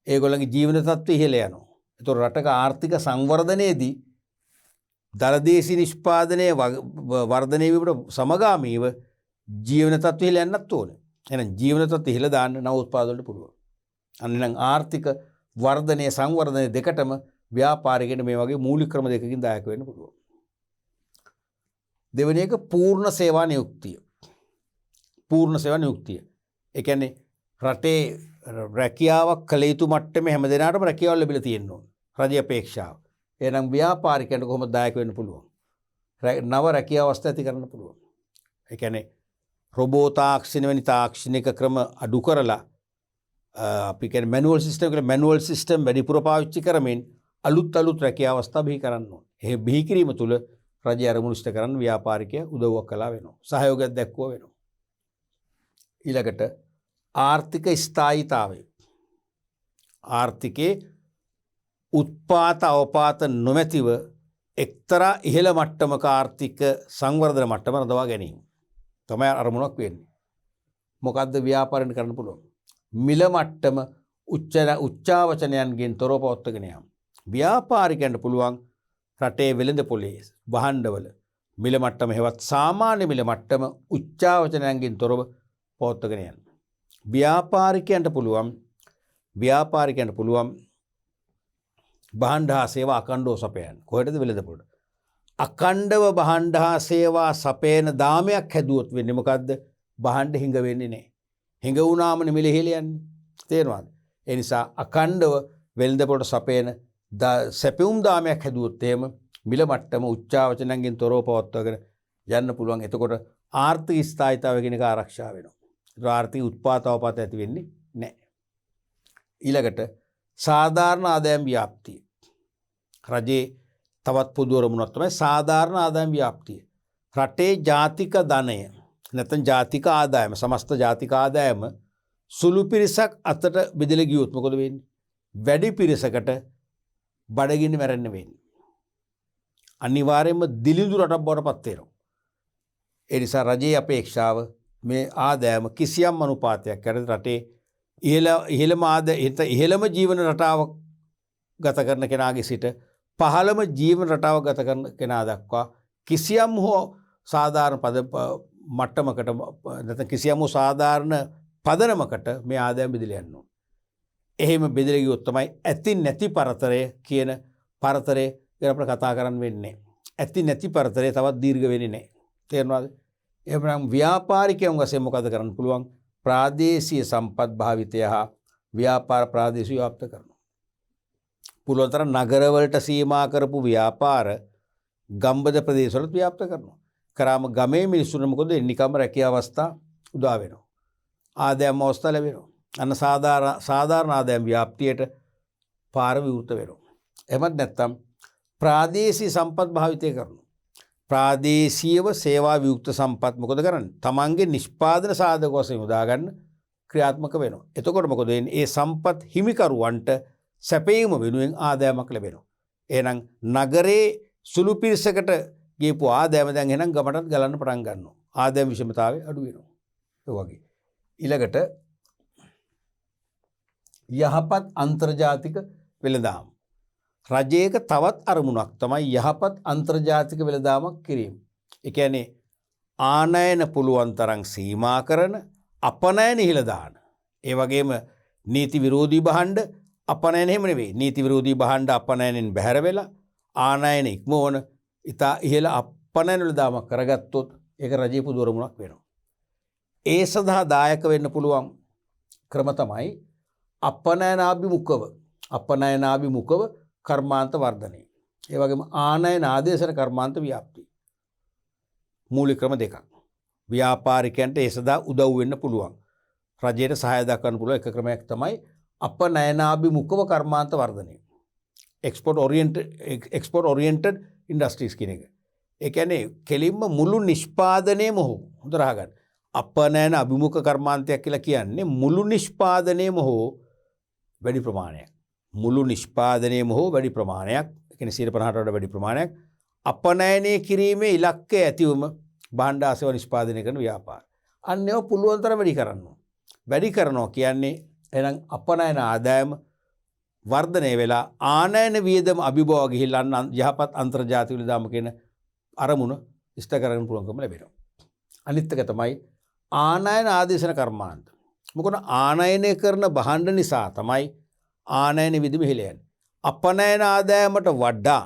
S1: ඒගොල්ලන්ගේ ජීවන තත්ත්වය ඉහළ යනවා. ඒතකොට රටක ආර්ථික සංවර්ධනයේදී දලදේශීය නිෂ්පාදනයේ වර්ධනය වීමට සමගාමීව ජීවන තත්ත්වය ඉහළ යන්නත් ඕනේ. එහෙනම් ජීවන තත්ත්වය ඉහළ දාන්න නව උත්පාදන වලට පුළුවන්. අන්න ආර්ථික වර්ධනය සංවර්ධනය දෙකටම ව්‍යාපාරිකයන්ට මේ වගේ මූලික ක්‍රම දෙකකින් දායක වෙන්න පුළුවන්. දෙවෙනි එක පූර්ණ සේවා නියුක්තිය. පූර්ණ සේවා නියුක්තිය. ඒ කියන්නේ රටේ රැකියාවක් කළ යුතු මට්ටමේ හැම දෙනාටම රැකියාව ලැබිලා තියෙන්න ඕන. රජයේ අපේක්ෂාව. එහෙනම් ව්‍යාපාරිකයන්ට කොහොමද දායක වෙන්න පුළුවන්? නව රැකියාව අවස්ථා ඇති කරන්න පුළුවන්. ඒ කියන්නේ රොබෝ තාක්ෂණ වැනි තාක්ෂණික ක්‍රම අඩු කරලා අපි කියන්නේ මැනුවල් සිස්ටම් කියලා මැනුවල් සිස්ටම් වැඩිපුර පාවිච්චි කරමින් අලුත් රැකියාව අවස්ථා බිහි කරන්න ඕනේ. ඒ බිහි කිරීම තුළ රජය අරමුණු ඉෂ්ට කරන්න ව්‍යාපාරිකයා උදව්වක් කළා වෙනවා. සහයෝගයක් දැක්වුවා වෙනවා. ඊළඟට ආර්ථික ස්ථායීතාවය. ආර්ථිකයේ උත්පාත අවපාත නොමැතිව එක්තරා ඉහළ මට්ටමක ආර්ථික සංවර්ධන මට්ටම රඳවා ගැනීම තමයි අරමුණක් වෙන්නේ. මොකද්ද ව්‍යාපාරයෙන් කරන්න පුළුවන්? මිල මට්ටම උච්චාවචනයන්ගෙන් තොරව පවත්වාගෙන යාම. ව්‍යාපාරිකයන්ට පුළුවන් රටේ වෙළඳ පොලේ භාණ්ඩවල මිල මට්ටම හෙවත් සාමාන්‍ය මිල මට්ටම උච්චාවචනයන්ගෙන් තොරව පවත්වාගෙන යන්න. ව්‍යාපාරිකයන්ට පුළුවන් භාණ්ඩ හා සේවා අඛණ්ඩව සපයන්න. කොහෙටද? වෙළඳ පොලට. අඛණ්ඩව භාණ්ඩ හා සේවා සපයන දාමයක් හැදුවොත් වෙන්නේ මොකද්ද? බහන්ඩ හිඟ වෙන්නේ නැහැ. හිඟ වුණාම නෙමෙයි හෙල යන්නේ. තේරෙනවද? ඒ නිසා අකණ්ඩව වෙළඳපොළට සපයන සැපුම් දාමයක් හැදුවොත් එහෙම මිල මට්ටම උච්චාවචනයෙන් තොරව පවත්වාගෙන යන්න පුළුවන්. එතකොට ආර්ථික ස්ථායීතාවය කියන එක ආරක්ෂා වෙනවා. ඒක ආර්ථික උත්පාදතාවපත ඇති වෙන්නේ නැහැ. ඊළඟට සාධාරණ ආදායම් ව්‍යාප්තිය. රජයේ තවත් පොදු අරමුණක් තමයි සාධාරණ ආදායම් ව්‍යාප්තිය. රටේ ජාතික ධනය නැත්නම් ජාතික ආදායම සමස්ත ජාතික ආදායම සුළු පිරිසක් අතට බෙදලා ගියොත් මොකද වෙන්නේ? වැඩි පිරිසකට බඩගින්න මැරෙන්න වෙන්නේ. අනිවාර්යයෙන්ම දිලිඳු රටක් බවට පත් වෙනවා. ඒ නිසා රජයේ අපේක්ෂාව මේ ආදායම කිසියම් අනුපාතයක් යටතේ රටේ ඉහළම ජීවන රටාව ගත කරන කෙනාගේ සිට පහළම ජීවන රටාව ගත කරන කෙනා දක්වා කිසියම් හෝ සාධාරණ මට්ටමකට නැත්නම් කිසියම් හෝ සාධාරණ පදනමකට මේ ආදායම් බෙදලා යන්න ඕන. එහෙම බෙදලා ගියොත් තමයි ඇති නැති පරතරය කියන පරතරය ගැන අපිට කතා කරන්න වෙන්නේ. ඇති නැති පරතරය තවත් දීර්ඝ වෙන්නේ නැහැ. තේරෙනවද? එහෙනම් ව්‍යාපාරිකයන් වශයෙන් මොකද කරන්න පුළුවන්? ප්‍රාදේශීය සම්පත් භාවිතය හා ව්‍යාපාර ප්‍රාදේශීය ව්‍යාප්ත කරනවා. පුළුවන් තරම් නගරවලට සීමා කරපු ව්‍යාපාර ගම්බද ප්‍රදේශවලත් ව්‍යාප්ත කරනවා. කරාම ගමේ මිනිස්සුන්ට මොකද නිකම්ම රැකියා අවස්ථා උදා වෙනවා. ආදායම් අවස්ථා ලැබෙනවා. අන්න සාධාරණ ආදායම් ව්‍යාප්තියට පාර විවෘත වෙනවා. එහෙමත් නැත්නම් ප්‍රාදේශීය සම්පත් භාවිතය කරනවා. ප්‍රාදේශීයව සේවා වියුක්ත සම්පත් මොකද කරන්නේ? තමන්ගේ නිෂ්පාදන සාධක වශයෙන් උදා ගන්න ක්‍රියාත්මක වෙනවා. එතකොට මොකද වෙන්නේ? ඒ සම්පත් හිමිකරුවන්ට සැපයීම වෙනුවෙන් ආදායමක් ලැබෙනවා. එහෙනම් නගරේ සුළු පිරිසකට ගියපු ආදායම දැන් එහෙනම් ගමටත් ගලන්න පටන් ගන්නවා. ආදායම විෂමතාවය අඩු වෙනවා. ඒ වගේ. ඊළඟට යහපත් අන්තර්ජාතික වෙළඳාම. රජයක තවත් අරමුණක් තමයි යහපත් අන්තර්ජාතික වෙළඳාමක් කිරීම. ඒ කියන්නේ ආනයන පුළුවන් තරම් සීමා කරන අපනයන ඉහළ දාන. ඒ වගේම නීති විරෝධී භාණ්ඩ අපනයන එහෙම නෙවෙයි. නීති විරෝධී භාණ්ඩ අපනයනෙන් බැහැර වෙලා ආනයන ඉක්මවන ඉතා ඉහළ අපනයන වෙළඳාමක් කරගත්තොත් ඒක රජයේ පොදු අරමුණක් වෙනවා. ඒ සඳහා දායක වෙන්න පුළුවන් ක්‍රම තමයි අපනයනාභිමුඛව කර්මාන්ත වර්ධනය. ඒ වගේම ආනයන ආදේශන කර්මාන්ත ව්‍යාප්තිය. මූලික ක්‍රම දෙකක්. ව්‍යාපාරිකයන්ට ඒ සඳහා උදව් වෙන්න පුළුවන්. රජයට සහාය දක්වන්න පුළුවන් එක ක්‍රමයක් තමයි අපනයනාභිමුඛව කර්මාන්ත වර්ධනය. එක්ස්පෝර්ට් ඔරියන්ටඩ් ඉන්ඩස්ට්‍රීස් කියන එක. ඒ කියන්නේ කෙලින්ම මුළු නිෂ්පාදනයම හොඳ රහගන්න. අපනයන අභිමුඛ කර්මාන්තයක් කියලා කියන්නේ මුළු නිෂ්පාදනයම හෝ වැඩි ප්‍රමාණයක්. මුළු නිෂ්පාදනයම හෝ වැඩි ප්‍රමාණයක්, ඒ කියන්නේ 50%ට වඩා වැඩි ප්‍රමාණයක් අපනයනය කිරීමේ ඉලක්කය ඇතිවම භාණ්ඩ ආසේවා නිෂ්පාදනය කරන ව්‍යාපාර. අන්න ඒවා පුළුවන් තරම් වැඩි කරනවා. වැඩි කරනවා කියන්නේ එහෙනම් අපනයන ආදායම වර්ධනය වෙලා ආනයන වියදම අභිභව ගිහිල්ලා යහපත් අන්තර්ජාතික වෙළඳාම කියන අරමුණ ඉෂ්ට කරගන්න පුළුවන්කම ලැබෙනවා. අනිත් එක තමයි ආනයන ආදේශන කර්මාන්ත. මොකද ආනයනය කරන භාණ්ඩ නිසා තමයි ආනයන වියදම ඉහළ යන්නේ. අපනයන ආදායමට වඩා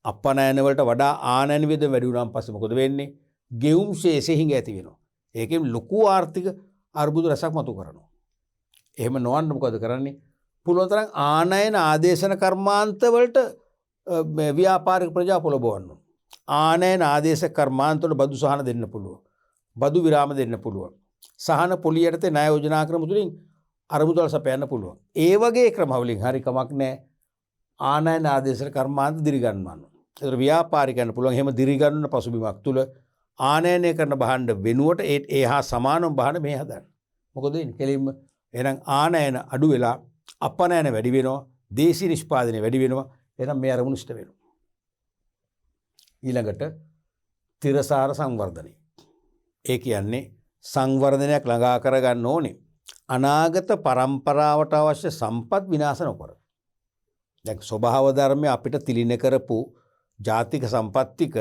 S1: අපනයන වලට වඩා ආනයන වියදම වැඩි වුණාන් පස්සේ මොකද වෙන්නේ? ගෙවුම් ශේෂය හිඟ ඇති වෙනවා. ඒකෙන් ලොකු ආර්ථික අර්බුද රසක් මතු කරනවා. එහෙම නොවන්න මොකද කරන්නේ? පුළුවන් තරම් ආනයන ආදේශන කර්මාන්ත වලට ව්‍යාපාරික ප්‍රජා පොළඹවන්න. ආනයන ආදේශ කර්මාන්ත වල බදු සහන දෙන්න පුළුවන්. බදු විරාම දෙන්න පුළුවන්. සහන පොලිය යටතේ ණය යෝජනා ක්‍රම තුලින් අරමුදල් සපයන්න පුළුවන්. ඒ වගේ ක්‍රම වලින් හරි කමක් නැහැ. ආනයන ආදේශන කර්මාන්ත දිරිගන්වන්න. ඒතර ව්‍යාපාරිකයන්ට පුළුවන් එහෙම දිරිගන්වන පසුබිමක් තුල ආනයනය කරන භාණ්ඩ වෙනුවට ඒ හා සමානම භාණ්ඩ මේ හදන්න. මොකද වෙන්නේ? කෙලින්ම එහෙනම් ආනයන අඩු වෙලා අපනයන වැඩි වෙනවා. දේශීය නිෂ්පාදනය වැඩි වෙනවා. එහෙනම් මේ අරමුණු ඉෂ්ට වෙනවා. ඊළඟට තිරසාර සංවර්ධනය. ඒ කියන්නේ සංවර්ධනයක් ළඟා කරගන්න ඕනේ. අනාගත පරම්පරාවට අවශ්‍ය සම්පත් විනාශ නොකර. දැන් ස්වභාව ධර්මය අපිට තිලින කරපු ජාතික සම්පත් ටික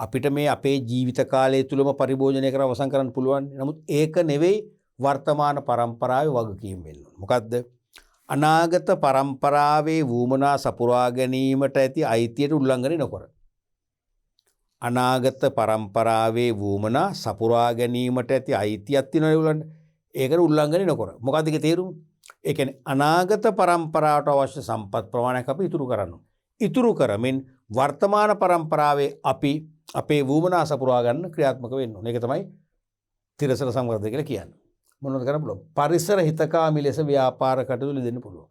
S1: අපිට මේ අපේ ජීවිත කාලය තුලම පරිභෝජනය කර අවසන් කරන්න පුළුවන්. නමුත් ඒක නෙවෙයි වර්තමාන පරම්පරාවේ වගකීම් වෙන්න ඕනේ. මොකද්ද? අනාගත පරම්පරාවේ වූමනා සපුරා ගැනීමට ඇති අයිතියට උල්ලංඝනය නොකර. අනාගත පරම්පරාවේ වුවමනා සපුරා ගැනීමට ඇති අයිතියක් තියෙනවා ඒගොල්ලන්ට. ඒකට උල්ලංඝනය නොකර. මොකක්ද ඒකේ තේරුම? ඒ කියන්නේ අනාගත පරම්පරාවට අවශ්‍ය සම්පත් ප්‍රමාණයක් අපි ඉතුරු කරනවා. ඉතුරු කරමින් වර්තමාන පරම්පරාවේ අපි අපේ වුවමනා සපුරා ගන්න ක්‍රියාත්මක වෙන්න ඕනේ. ඒක තමයි තිරසන සංවර්ධනය කියලා කියන්නේ. මොනවද කරන්න පුළුවන්? පරිසර හිතකාමී ලෙස ව්‍යාපාර කටයුතු දෙන්න පුළුවන්.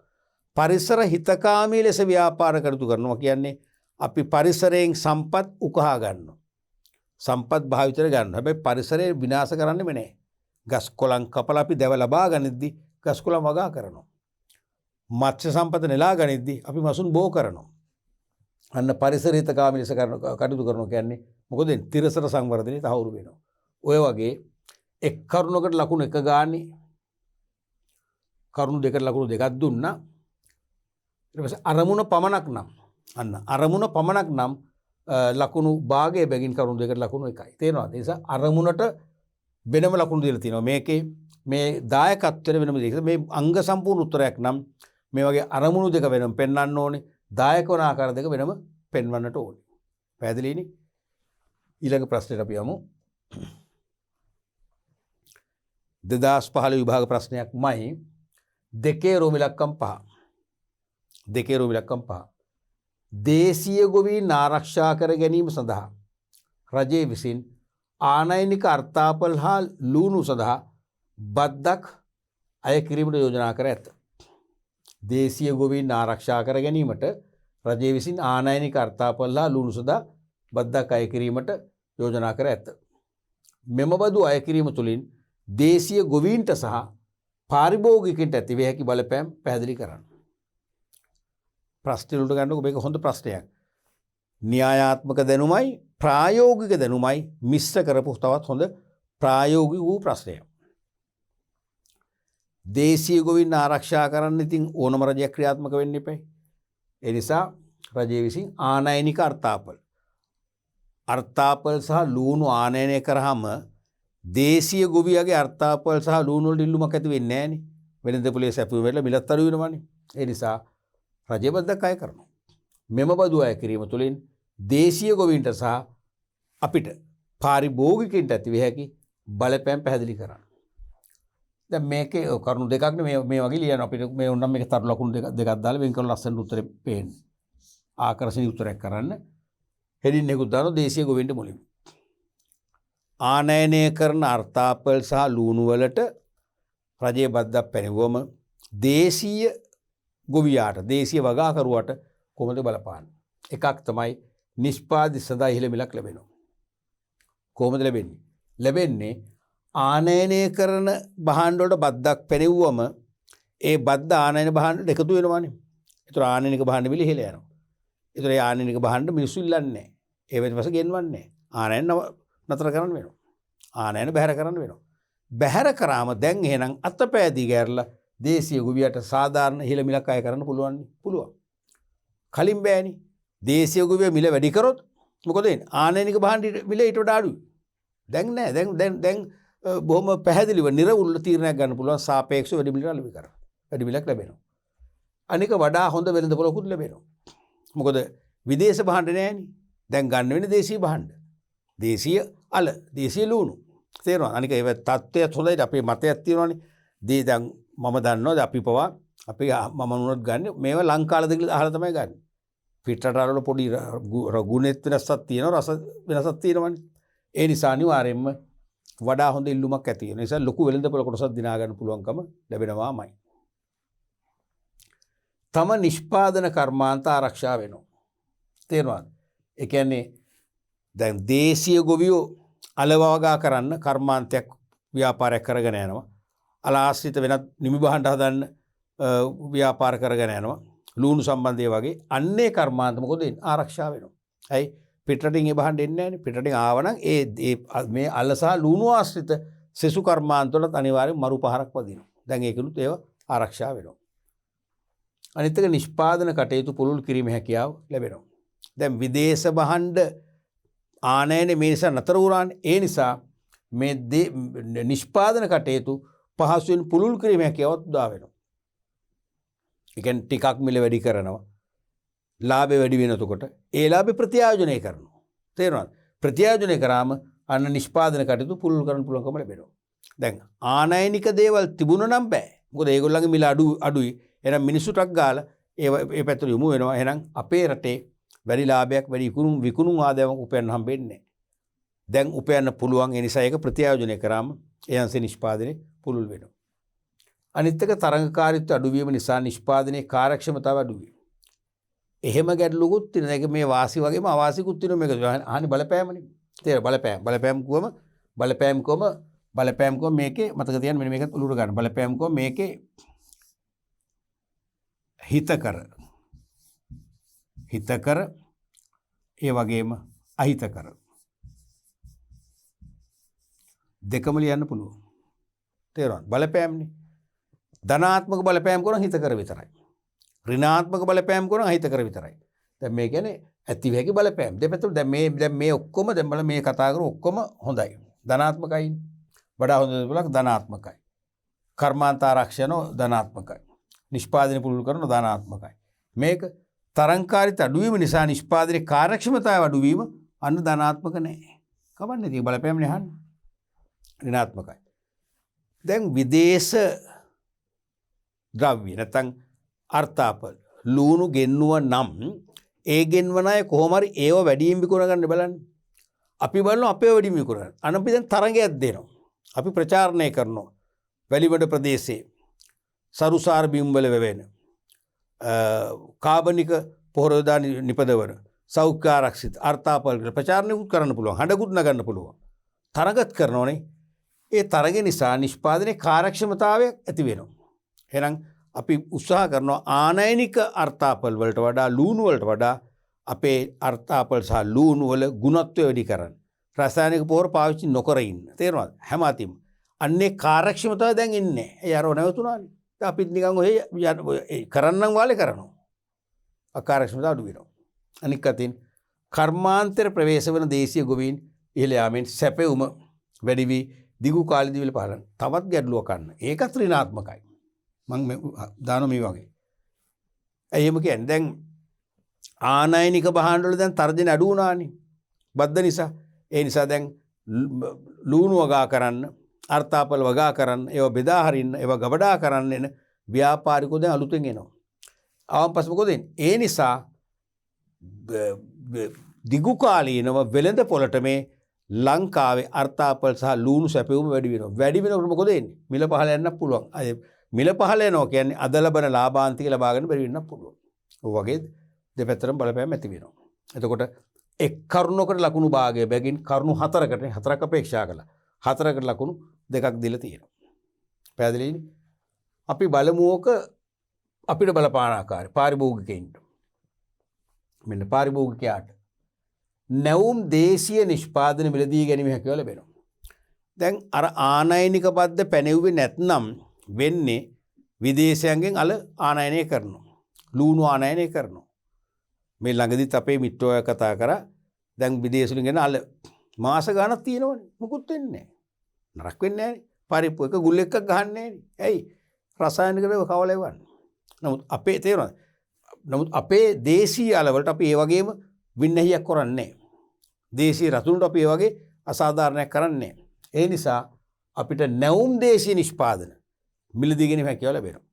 S1: පරිසර හිතකාමී ලෙස ව්‍යාපාර කටයුතු කරනවා කියන්නේ අපි පරිසරයෙන් සම්පත් උකහා ගන්නවා. සම්පත් භාවිතයට ගන්නවා. හැබැයි පරිසරය විනාශ කරන්නෙම නැහැ. ගස් කොළන් කපලා අපි දැව ලබා ගනිද්දි ගස් කොළන් වගා කරනවා. මත්ස්‍ය සම්පත නෙලා ගනිද්දි අපි මසුන් බෝ කරනවා. අන්න පරිසර හිතකාමී ලෙස කටයුතු කරනවා කියන්නේ මොකද තිරසන සංවර්ධනය තහවුරු වෙනවා. ඔය වගේ එක් කරුණකට ලකුණු එක ගානේ කරුණු දෙකට ලකුණු දෙකක් දුන්නා. ඊට පස්සේ අරමුණ පමණක් නම් අන්න අරමුණ පමණක් නම් ලකුණු භාගයේ බැගින් කරුණු දෙකට ලකුණු එකයි. තේරෙනවද? ඒ නිසා අරමුණට වෙනම ලකුණු දීලා තියෙනවා. මේකේ මේ දායකත්වයට වෙනම දෙයක්. මේ අංග සම්පූර්ණ උත්තරයක් නම් මේ වගේ අරමුණු දෙක වෙනම පෙන්වන්න ඕනේ. දායක වන ආකාර දෙක වෙනම පෙන්වන්නට ඕනේ. පැහැදිලිනේ? ඊළඟ ප්‍රශ්නෙට අපි යමු. 2015 විභාග ප්‍රශ්නයක්මයි. දෙකේ රෝම ඉලක්කම් 5. දෙකේ රෝම ඉලක්කම් 5. දේශීය ගොවීන් ආරක්ෂා කර ගැනීම සඳහා රජය විසින් ආනයනික අර්ථාපල් හා ලූණු සඳහා බද්දක් අය කිරීමට යෝජනා කර ඇත. දේශීය ගොවීන් ආරක්ෂා කර ගැනීමට රජය විසින් ආනයනික අර්ථාපල් හා ලූණු සඳහා බද්දක් අය කිරීමට යෝජනා කර ඇත. මෙම බදු අය කිරීම තුළින් දේශීය ගොවීන්ට සහ පාරිභෝගිකයන්ට ඇතිවිය හැකි බලපෑම් පැහැදිලි කරන්න. ප්‍රශ්න වලට ගන්නකො මේක හොඳ ප්‍රශ්නයක්. න්‍යායාත්මක දැනුමයි ප්‍රායෝගික දැනුමයි මිශ්‍ර කරපු තවත් හොඳ ප්‍රායෝගික වූ ප්‍රශ්නයක්. දේශීය ගොවීන් ආරක්ෂා කරන්න ඉතින් ඕනම රජයක් ක්‍රියාත්මක වෙන්න එපා. ඒ නිසා රජය විසින් ආනයනික අර්ථාපල් සහ ලූණු ආනයනය කරාම දේශීය ගොවියගේ අර්ථාපල් සහ ලූණු වලට ඉල්ලුමක් ඇති වෙන්නේ නැහනේ. වෙළඳ පොලේ සැපුම් වෙලා මිලත් අඩු වෙනවනේ. ඒ නිසා රජය බද්දක් අය කරනවා. මෙම බදු අය කිරීම තුළින් දේශීය ගොවීන්ට සහ අපිට පාරිභෝගිකයන්ට ඇතිවිය හැකි බලපෑම් පැහැදිලි කරන්න. දැන් මේකේ කරුණු දෙකක් නේ මේ වගේ ලියන අපිට මේ උනම් මේක තරු ලකුණු දෙකක් දාලා වෙන් කරලා ලස්සන උත්තරේ පේන්නේ. ආකර්ෂණීය උත්තරයක් කරන්න. හෙඩින් එකක් දානවා දේශීය ගොවීන්ට මුලින්ම. ආනයනය කරන අර්ථාපල් සහ ලූණු වලට රජයේ බද්දක් පැනෙවුවම දේශීය ගොවියාට දේශීය වගාකරුවාට කොහොමද බලපාන්නේ? එකක් තමයි නිෂ්පාදිත සඳහා ඉහළ මිලක් ලැබෙනවා. කොහොමද ලැබෙන්නේ? ලැබෙන්නේ ආනයනය කරන භාණ්ඩ වලට බද්දක් පැනෙවුවම ඒ බද්ද ආනයන භාණ්ඩට එකතු වෙනවානේ. ඒතර ආනයනික භාණ්ඩ මිල ඉහළ යනවා. ඒතර ඒ ආනයනික භාණ්ඩ මිනිස්සු ඉල්ලන්නේ නැහැ. ඒ වෙනවස ගෙන්වන්නේ නැහැ. ආනයන නතර කරන්න වෙනවා. ආනයන බැහැර කරන්න වෙනවා. බැහැර කරාම දැන් එහෙනම් අතපෑදී ගැරලා දේශීය ගොවියට සාධාරණ ඉහළ මිලක් අය කරන්න පුළුවන්. කලින් බෑනේ. දේශීය ගොවිය මිල වැඩි කරොත් මොකද වෙන්නේ? ආනයනික භාණ්ඩ මිල ඊට වඩා අඩුයි. දැන් නෑ. දැන් බොහොම පැහැදිලිව නිර්වුල් තීරණයක් ගන්න පුළුවන් සාපේක්ෂව වැඩි මිලක් ලැබෙයි කරා. වැඩි මිලක් ලැබෙනවා. අනික වඩා හොඳ වෙළඳ පොලකුත් ලැබෙනවා. මොකද විදේශ භාණ්ඩ නෑනේ. දැන් ගන්න වෙන්නේ දේශීය භාණ්ඩ. දේශීය අල, දේශීය ලූණු. තේරෙනවද? අනික ඒ තත්ත්වයක් හොඳයි. අපේ මතයක් තියෙනවානේ. දැන් මම දන්නවා අපි පවා අපි මම නුනත් ගන්න මේවා ලංකාවේද කියලා අහලා තමයි ගන්න. පිටරට වල පොඩි ගුණෙත් වෙනසක් තියෙනවා, රස වෙනසක් තියෙනවානේ. ඒ නිසා අනිවාර්යයෙන්ම වඩා හොඳ ඉල්ලුමක් ඇති වෙන නිසා ලොකු වෙළඳපොළ කොටසක් දිනා ගන්න පුළුවන්කම ලැබෙනවාමයි. තම නිෂ්පාදන කර්මාන්ත ආරක්ෂා වෙනවා. තේරෙනවද? ඒ කියන්නේ දැන් දේශීය ගොවියෝ අලවවගා කරන්න කර්මාන්තයක් ව්‍යාපාරයක් කරගෙන යනවා. අලාශ්‍රිත වෙනත් නිමි භාණ්ඩ හදන්න ව්‍යාපාර කරගෙන යනවා. ලූණු සම්බන්ධය වගේ අන්නේ කර්මාන්ත මොකද ආරක්ෂා වෙනවා. ඇයි? පිටරටින් ඒ භාණ්ඩ එන්නේ නැහැනේ. පිටරටින් ආවනම් ඒ මේ අල සහ ලූණු ආශ්‍රිත සෙසු කර්මාන්ත වලත් අනිවාර්යෙන් මරු පහරක් වදිනවා. දැන් ඒකනුත් ඒව ආරක්ෂා වෙනවා. අනිත් එක නිෂ්පාදන කටයුතු පුළුල් කිරීමේ හැකියාව ලැබෙනවා. දැන් විදේශ භාණ්ඩ ආනයන මේ නිසා නතර වුණානේ. ඒ නිසා මේ නිෂ්පාදන කටයුතු පහසුවෙන් පුළුල් කිරීමේ හැකියාවත් උදා වෙනවා. ඒ කියන්නේ ටිකක් මිල වැඩි කරනවා. ලාභය වැඩි වෙනකොට ඒ ලාභය ප්‍රත්‍යායෝජනය කරනවා. තේරෙනවද? ප්‍රත්‍යායෝජනය කරාම අන්න නිෂ්පාදන කටයුතු පුළුල් කරන්න පුළුවන්කම ලැබෙනවා. දැන් ආනයනික දේවල් තිබුණා නම් බෑ. මොකද ඒගොල්ලන්ගේ මිල අඩුයි. එහෙනම් මිනිසුටක් ගාලා ඒ පැත්තට යොමු වෙනවා. එහෙනම් අපේ රටේ වැඩි ලාභයක් වැඩි විකුණුම් ආදායමක් උපයන්න හම්බෙන්නේ නැහැ. දැන් උපයන්න පුළුවන්. ඒ නිසා ඒක ප්‍රත්‍යායෝජනය කරාම ඒ අංශේ නිෂ්පාදනය පුළුල් වෙනවා. අනිත් එක තරංගකාරීත්වය අඩුවීම නිසා නිෂ්පාදනයේ කාර්යක්ෂමතාව අඩුවේ. එහෙම ගැටලුකුත් තියෙනවා. ඒක මේ වාසි වගේම අවාසිකුත් තියෙනවා. මේක අහන්නේ බලපෑමනේ. තේර බලපෑම් කොම මේකේ මතක තියන්න මෙන්න මේකත් උලුර ගන්න. බලපෑම් කොම මේකේ හිතකර ඒ වගේම අහිතකර දෙකම ලියන්න පුළුවන්. තේරුණාද? බලපෑම්නේ. ධනාත්මක බලපෑම් කරන හිතකර විතරයි. ඍණාත්මක බලපෑම් කරන අහිතකර විතරයි. දැන් මේ කියන්නේ ඇති වෙකි බලපෑම්. දෙපැත්තට දැන් මේ ඔක්කොම දැන් බල මේ කතා කරන ඔක්කොම හොඳයි. ධනාත්මකයි. වඩා හොඳ දෙයක් ධනාත්මකයි. කර්මාන්ත ආරක්ෂණ ධනාත්මකයි. නිෂ්පාදනය පුළුල් කරන ධනාත්මකයි. මේක තරංකාරීත්වය අඩුවීම නිසා නිෂ්පාදනයේ කාර්යක්ෂමතාව අඩුවීම අන්න ධනාත්මක නැහැ. කවන්නේ තියෙන බලපෑම් නහන්න. ඍණාත්මකයි. දැන් විදේශ ද්‍රව්‍ය නැත්නම් අර්ථාපල ලූණු ගෙන්නුව නම් ඒ ගෙන්වන අය කොහොම හරි ඒව වැඩියෙන් විකුණ ගන්න බලන්න. අපි බලනවා අපේ වැඩියෙන් විකුණ ගන්න. අපි දැන් තරඟයක් දෙනවා. අපි ප්‍රචාරණය කරනවා. වැලිමඩ ප්‍රදේශයේ සරුසාර බිම්වල වෙවෙන කාබනික පොහොර යොදා නිපදවන සෞඛ්‍ය ආරක්ෂිත අර්ථාපල ප්‍රචාරණය කරන්න පුළුවන්. හඬකුත් නගන්න පුළුවන්. තරඟත් කරනෝනේ. ඒ තරග නිසා නිෂ්පාදනයේ කාර්යක්ෂමතාවය ඇති වෙනවා. එහෙනම් අපි උත්සාහ කරනවා ආනයනික අර්ථාපල් වලට වඩා ලූණු වලට වඩා අපේ අර්ථාපල් සහ ලූණු වල ගුණත්වය වැඩි කරන්න. රසායනික පොහොර පාවිච්චි නොකර ඉන්න. තේරෙනවද? හැම අතින්ම. අන්නේ කාර්යක්ෂමතාවය දැන් ඉන්නේ. ඒ අරව නැවතුණානේ. අපිත් නිකන් ඔය කරන්නම් වාලේ කරනවා. අකාර්යක්ෂමතාව අඩු වෙනවා. අනික් අතින් කර්මාන්තර ප්‍රවේශ වන දේශීය ගොවීන් ඉහළ යාමෙන් සැපෙවුම වැඩි වී දිගු කාලෙදී විල පහළන. තවත් ගැටලුවක් ගන්න. ඒකත් ඍණාත්මකයි. මම දානවා මේ වගේ. එහෙම කියන්නේ දැන් ආනයනික භාණ්ඩ වල දැන් තර්ජන අඩු වුණානේ. බද්ද නිසා. ඒ නිසා දැන් ලූණු වගා කරන්න, අර්ථාපල වගා කරන්න, ඒවා බෙදා හරින්න, ඒවා ගබඩා කරන්න එන ව්‍යාපාරිකෝ දැන් අලුතෙන් එනවා. ආවම පස්සේ මොකද වෙන්නේ? ඒ නිසා දිගු කාලීනව වෙළඳ පොළට මේ ලංකාවේ අර්ථාපල් සහ ලූණු සැපෙවුම වැඩි වෙනවා. වැඩි වෙනකොට මොකද වෙන්නේ? මිල පහළ යන්නත් පුළුවන්. මිල පහළ යනවා කියන්නේ අද ලබන ලාභාන්තික ලබා ගන්න බැරි වෙන්නත් පුළුවන්. ඔය වගේ දෙපැත්තටම බලපෑම ඇති වෙනවා. එතකොට එක් කරුණකට ලකුණු භාගය බැගින් කරුණු හතරක් අපේක්ෂා කළා. හතරකට ලකුණු දෙකක් දීලා තියෙනවා. පැහැදිලිනේ? අපි බලමු ඕක අපිට බලපාන ආකාරය පාරිභෝගිකයින්ට. මෙන්න පාරිභෝගිකයාට නැවුම් දේශීය නිෂ්පාදන මිලදී ගැනීම හැකියාව ලැබෙනවා. දැන් අර ආනයනික බද්ද පැනෙව්වේ නැත්නම් වෙන්නේ විදේශයන්ගෙන් අල ආනයනය කරනවා. ලූණු ආනයනය කරනවා. මේ ළඟදිත් අපේ මිත්‍රයෝ කතා කරා දැන් විදේශවලින් ගෙන අල මාස ගාණක් තියෙනවනේ. මුකුත් වෙන්නේ නැහැ. නරක වෙන්නේ නැහැ. පරිප්පු එක ගුල් එකක් ගහන්නේ නැහැ. ඇයි? රසායනික දේව කවලෙවන්නේ. නමුත් අපේ තේරෙනවද? නමුත් අපේ දේශීය අලවලට අපි ඒ වගේම වින්නහියක් කරන්නේ. දේශීය රතුන්ට අපි ඒ වගේ අසාධාරණයක් කරන්නේ. ඒ නිසා අපිට නැවුම් දේශීය නිෂ්පාදන මිලදී ගැනීම හැකියාව ලැබෙනවා.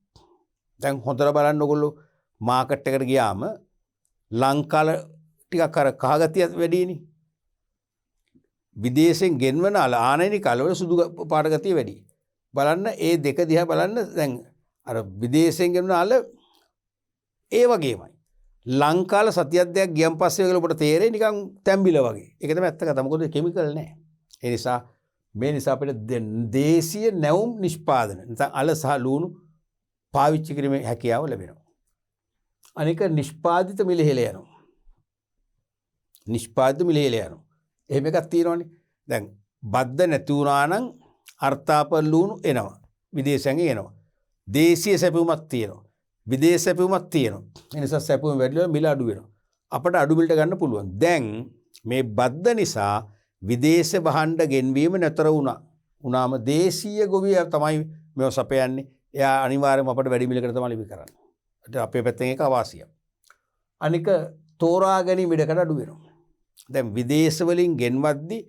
S1: දැන් හොඳට බලන්න ඔයගොල්ලෝ මාකට් එකට ගියාම ලංකාල ටිකක් අර කහගතිය වැඩිනේ. විදේශෙන් ගෙන්වන ආනයනික අලවල සුදු පාට ගතිය වැඩි. බලන්න ඒ දෙක දිහා බලන්න දැන් අර විදේශෙන් ගෙන්වන අල ඒ වගේමයි. ලංකාල සතියක් දෙකක් ගියන් පස්සේ ඔයගොල්ලෝ ඔබට තේරෙයි නිකන් තැඹිල වගේ. ඒක තමයි ඇත්ත කතාව. මොකද කිමිකල් නැහැ. ඒ නිසා මේ නිසා අපිට දේශීය නැවුම් නිෂ්පාදන නැත්නම් අල සහ ලූණු පාවිච්චි කිරීමේ හැකියාව ලැබෙනවා. අනික නිෂ්පාදිත මිල ඉහළ යනවා. නිෂ්පාදිත මිල ඉහළ යනවා. එහෙම එකක් තියෙනවනේ. දැන් බද්ද නැති වුණා නම් අර්ථාපල ලූණු එනවා. විදේශයෙන් එනවා. දේශීය සැපුමක් තියෙනවා. විදේශ සැපුමක් තියෙනවා. ඒ නිසා සැපුම වැඩි වෙලා මිල අඩු වෙනවා. අපට අඩු මිලට ගන්න පුළුවන්. දැන් මේ බද්ද නිසා විදේශ භාණ්ඩ ගෙන්වීම නතර වුණා. උනාම දේශීය ගොවියා තමයි මේව සපයන්නේ. එයා අනිවාර්යයෙන්ම අපට වැඩි මිලකට තමයි ලිපි කරන්නේ. අපේ පැත්තෙන් ඒක අවාසියක්. අනික තෝරා ගැනීම ඉඩකඩ අඩු වෙනවා. දැන් විදේශවලින් ගෙන්වද්දි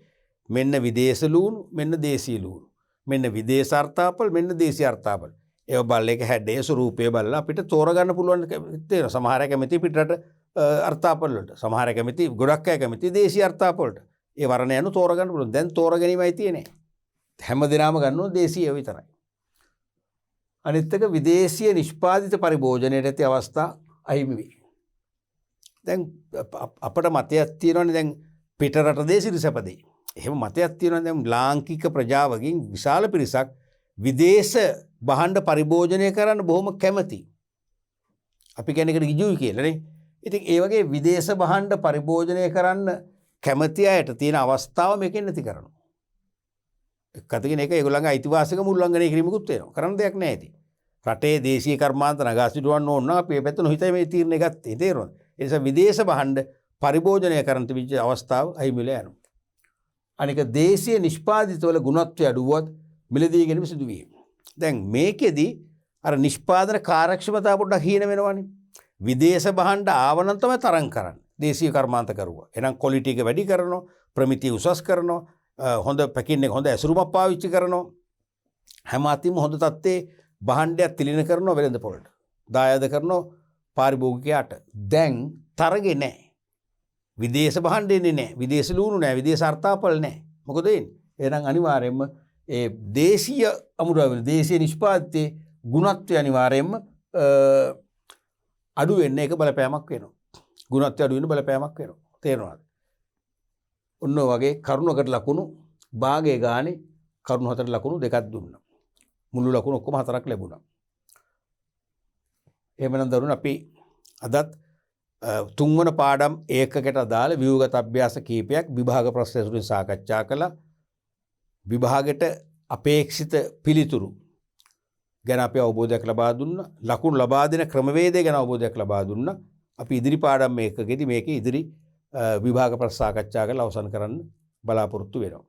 S1: මෙන්න විදේශ ලූණු මෙන්න දේශීය ලූණු. මෙන්න විදේශ අර්ථාපල් මෙන්න දේශීය අර්ථාපල්. ඒව බලලා ඒක හැඩය ස්වරූපය බලලා අපිට තෝරගන්න පුළුවන් තියෙනවා. සමහර අය කැමති පිටරට අර්ථාපල් වලට. සමහර අය කැමති ගොඩක් අය කැමති දේශීය අර්ථාපල් වලට. ඒ වර්ණ යනු තෝරගන්න පුළුවන්. දැන් තෝරගැනීමයි තියෙන්නේ. හැමදෙනාම ගන්නෝ දේශීය විතරයි. අනිත් එක විදේශීය නිෂ්පාදිත පරිභෝජනයට ඇති අවස්ථා අහිමි වේ. දැන් අපට මතයක් තියෙනවානේ දැන් පිටරට දේ සිරිසපදේ. එහෙම මතයක් තියෙනවා දැන් ලාංකික ප්‍රජාවකින් විශාල පිරිසක් විදේශ භාණ්ඩ පරිභෝජනය කරන්න බොහොම කැමති. අපි කියන්නේ ඒකට ගිජුයි කියලානේ. ඉතින් ඒ වගේ විදේශ භාණ්ඩ පරිභෝජනය කරන්න කැමති අයට තියෙන අවස්ථාව මේකෙන් නැති කරනවා. එක්කතකින් ඒක ඒගොල්ලන්ගේ අයිතිවාසිකම උල්ලංඝනය කිරීමකුත් වෙනවා. කරන්න දෙයක් නැහැ ඉතින්. රටේ දේශීය කර්මාන්ත නගා සිටවන්න ඕන නම් අපි මේ පැත්තෙන් හිතයි මේ තීරණය ගත්තේ. තේරුණාද? ඒ නිසා විදේශ භාණ්ඩ පරිභෝජනය කරන්න තිබිච්ච අවස්ථාව අහිමිලා යනවා. අනික දේශීය නිෂ්පාදිතවල ගුණත්වය අඩුවුවත් මිලදී ගැනීම සිදු වීම. දැන් මේකෙදි අර නිෂ්පාදන කාර්යක්ෂමතාව පොඩ්ඩක් හීන වෙනවනේ. විදේශ භාණ්ඩ ආවනම් තමයි තරම් කරන්නේ. දේශීය කර්මාන්ත කරුවා. එහෙනම් ක්වොලිටි එක වැඩි කරනවා, ප්‍රමිතිය උසස් කරනවා, හොඳ පැකින් එක හොඳ ඇසුරුමක් පාවිච්චි කරනවා. හැම අතින්ම හොඳ තත්ත්වයේ භාණ්ඩයක් තිලින කරනවා වෙළඳ පොළට. දායාද කරනවා පාරිභෝගිකයාට. දැන් තරගේ නැහැ. විදේශ භාණ්ඩෙන්නේ නැහැ. විදේශ ලූණු නැහැ. විදේශ අර්ථාපල් නැහැ. මොකද වෙන්නේ? එහෙනම් අනිවාර්යයෙන්ම ඒ දේශීය අමුද්‍රව්‍ය දේශීය නිෂ්පාදිතයේ ගුණත්වය අනිවාර්යයෙන්ම අඩු වෙන්න ඒක බලපෑමක් වෙනවා. ගුණත්වය අඩු වෙන බලපෑමක් වෙනවා. තේරෙනවද? ඔන්න වගේ කරුණකට ලකුණු භාගයේ ගානේ කරුණු 4 ලකුණු 2ක් දුන්නා. මුළු ලකුණු ඔක්කොම 4ක් ලැබුණා. එහෙමනම් දරුවනේ අපි අදත් තුන්වන පාඩම් ඒකකට අදාළ ව්‍යුහගත අභ්‍යාස කීපයක් විභාග ප්‍රශ්න ඇසුරින් සාකච්ඡා කළා. විභාගයට අපේක්ෂිත පිළිතුරු ගැන අපි අවබෝධයක් ලබා දුන්නා. ලකුණු ලබා දෙන ක්‍රමවේදය ගැන අවබෝධයක් ලබා දුන්නා. අපි ඉදිරි පාඩම් මේකකදී මේකේ ඉදිරි විභාග ප්‍රශ්න සාකච්ඡා කරලා අවසන් කරන්න බලාපොරොත්තු වෙනවා.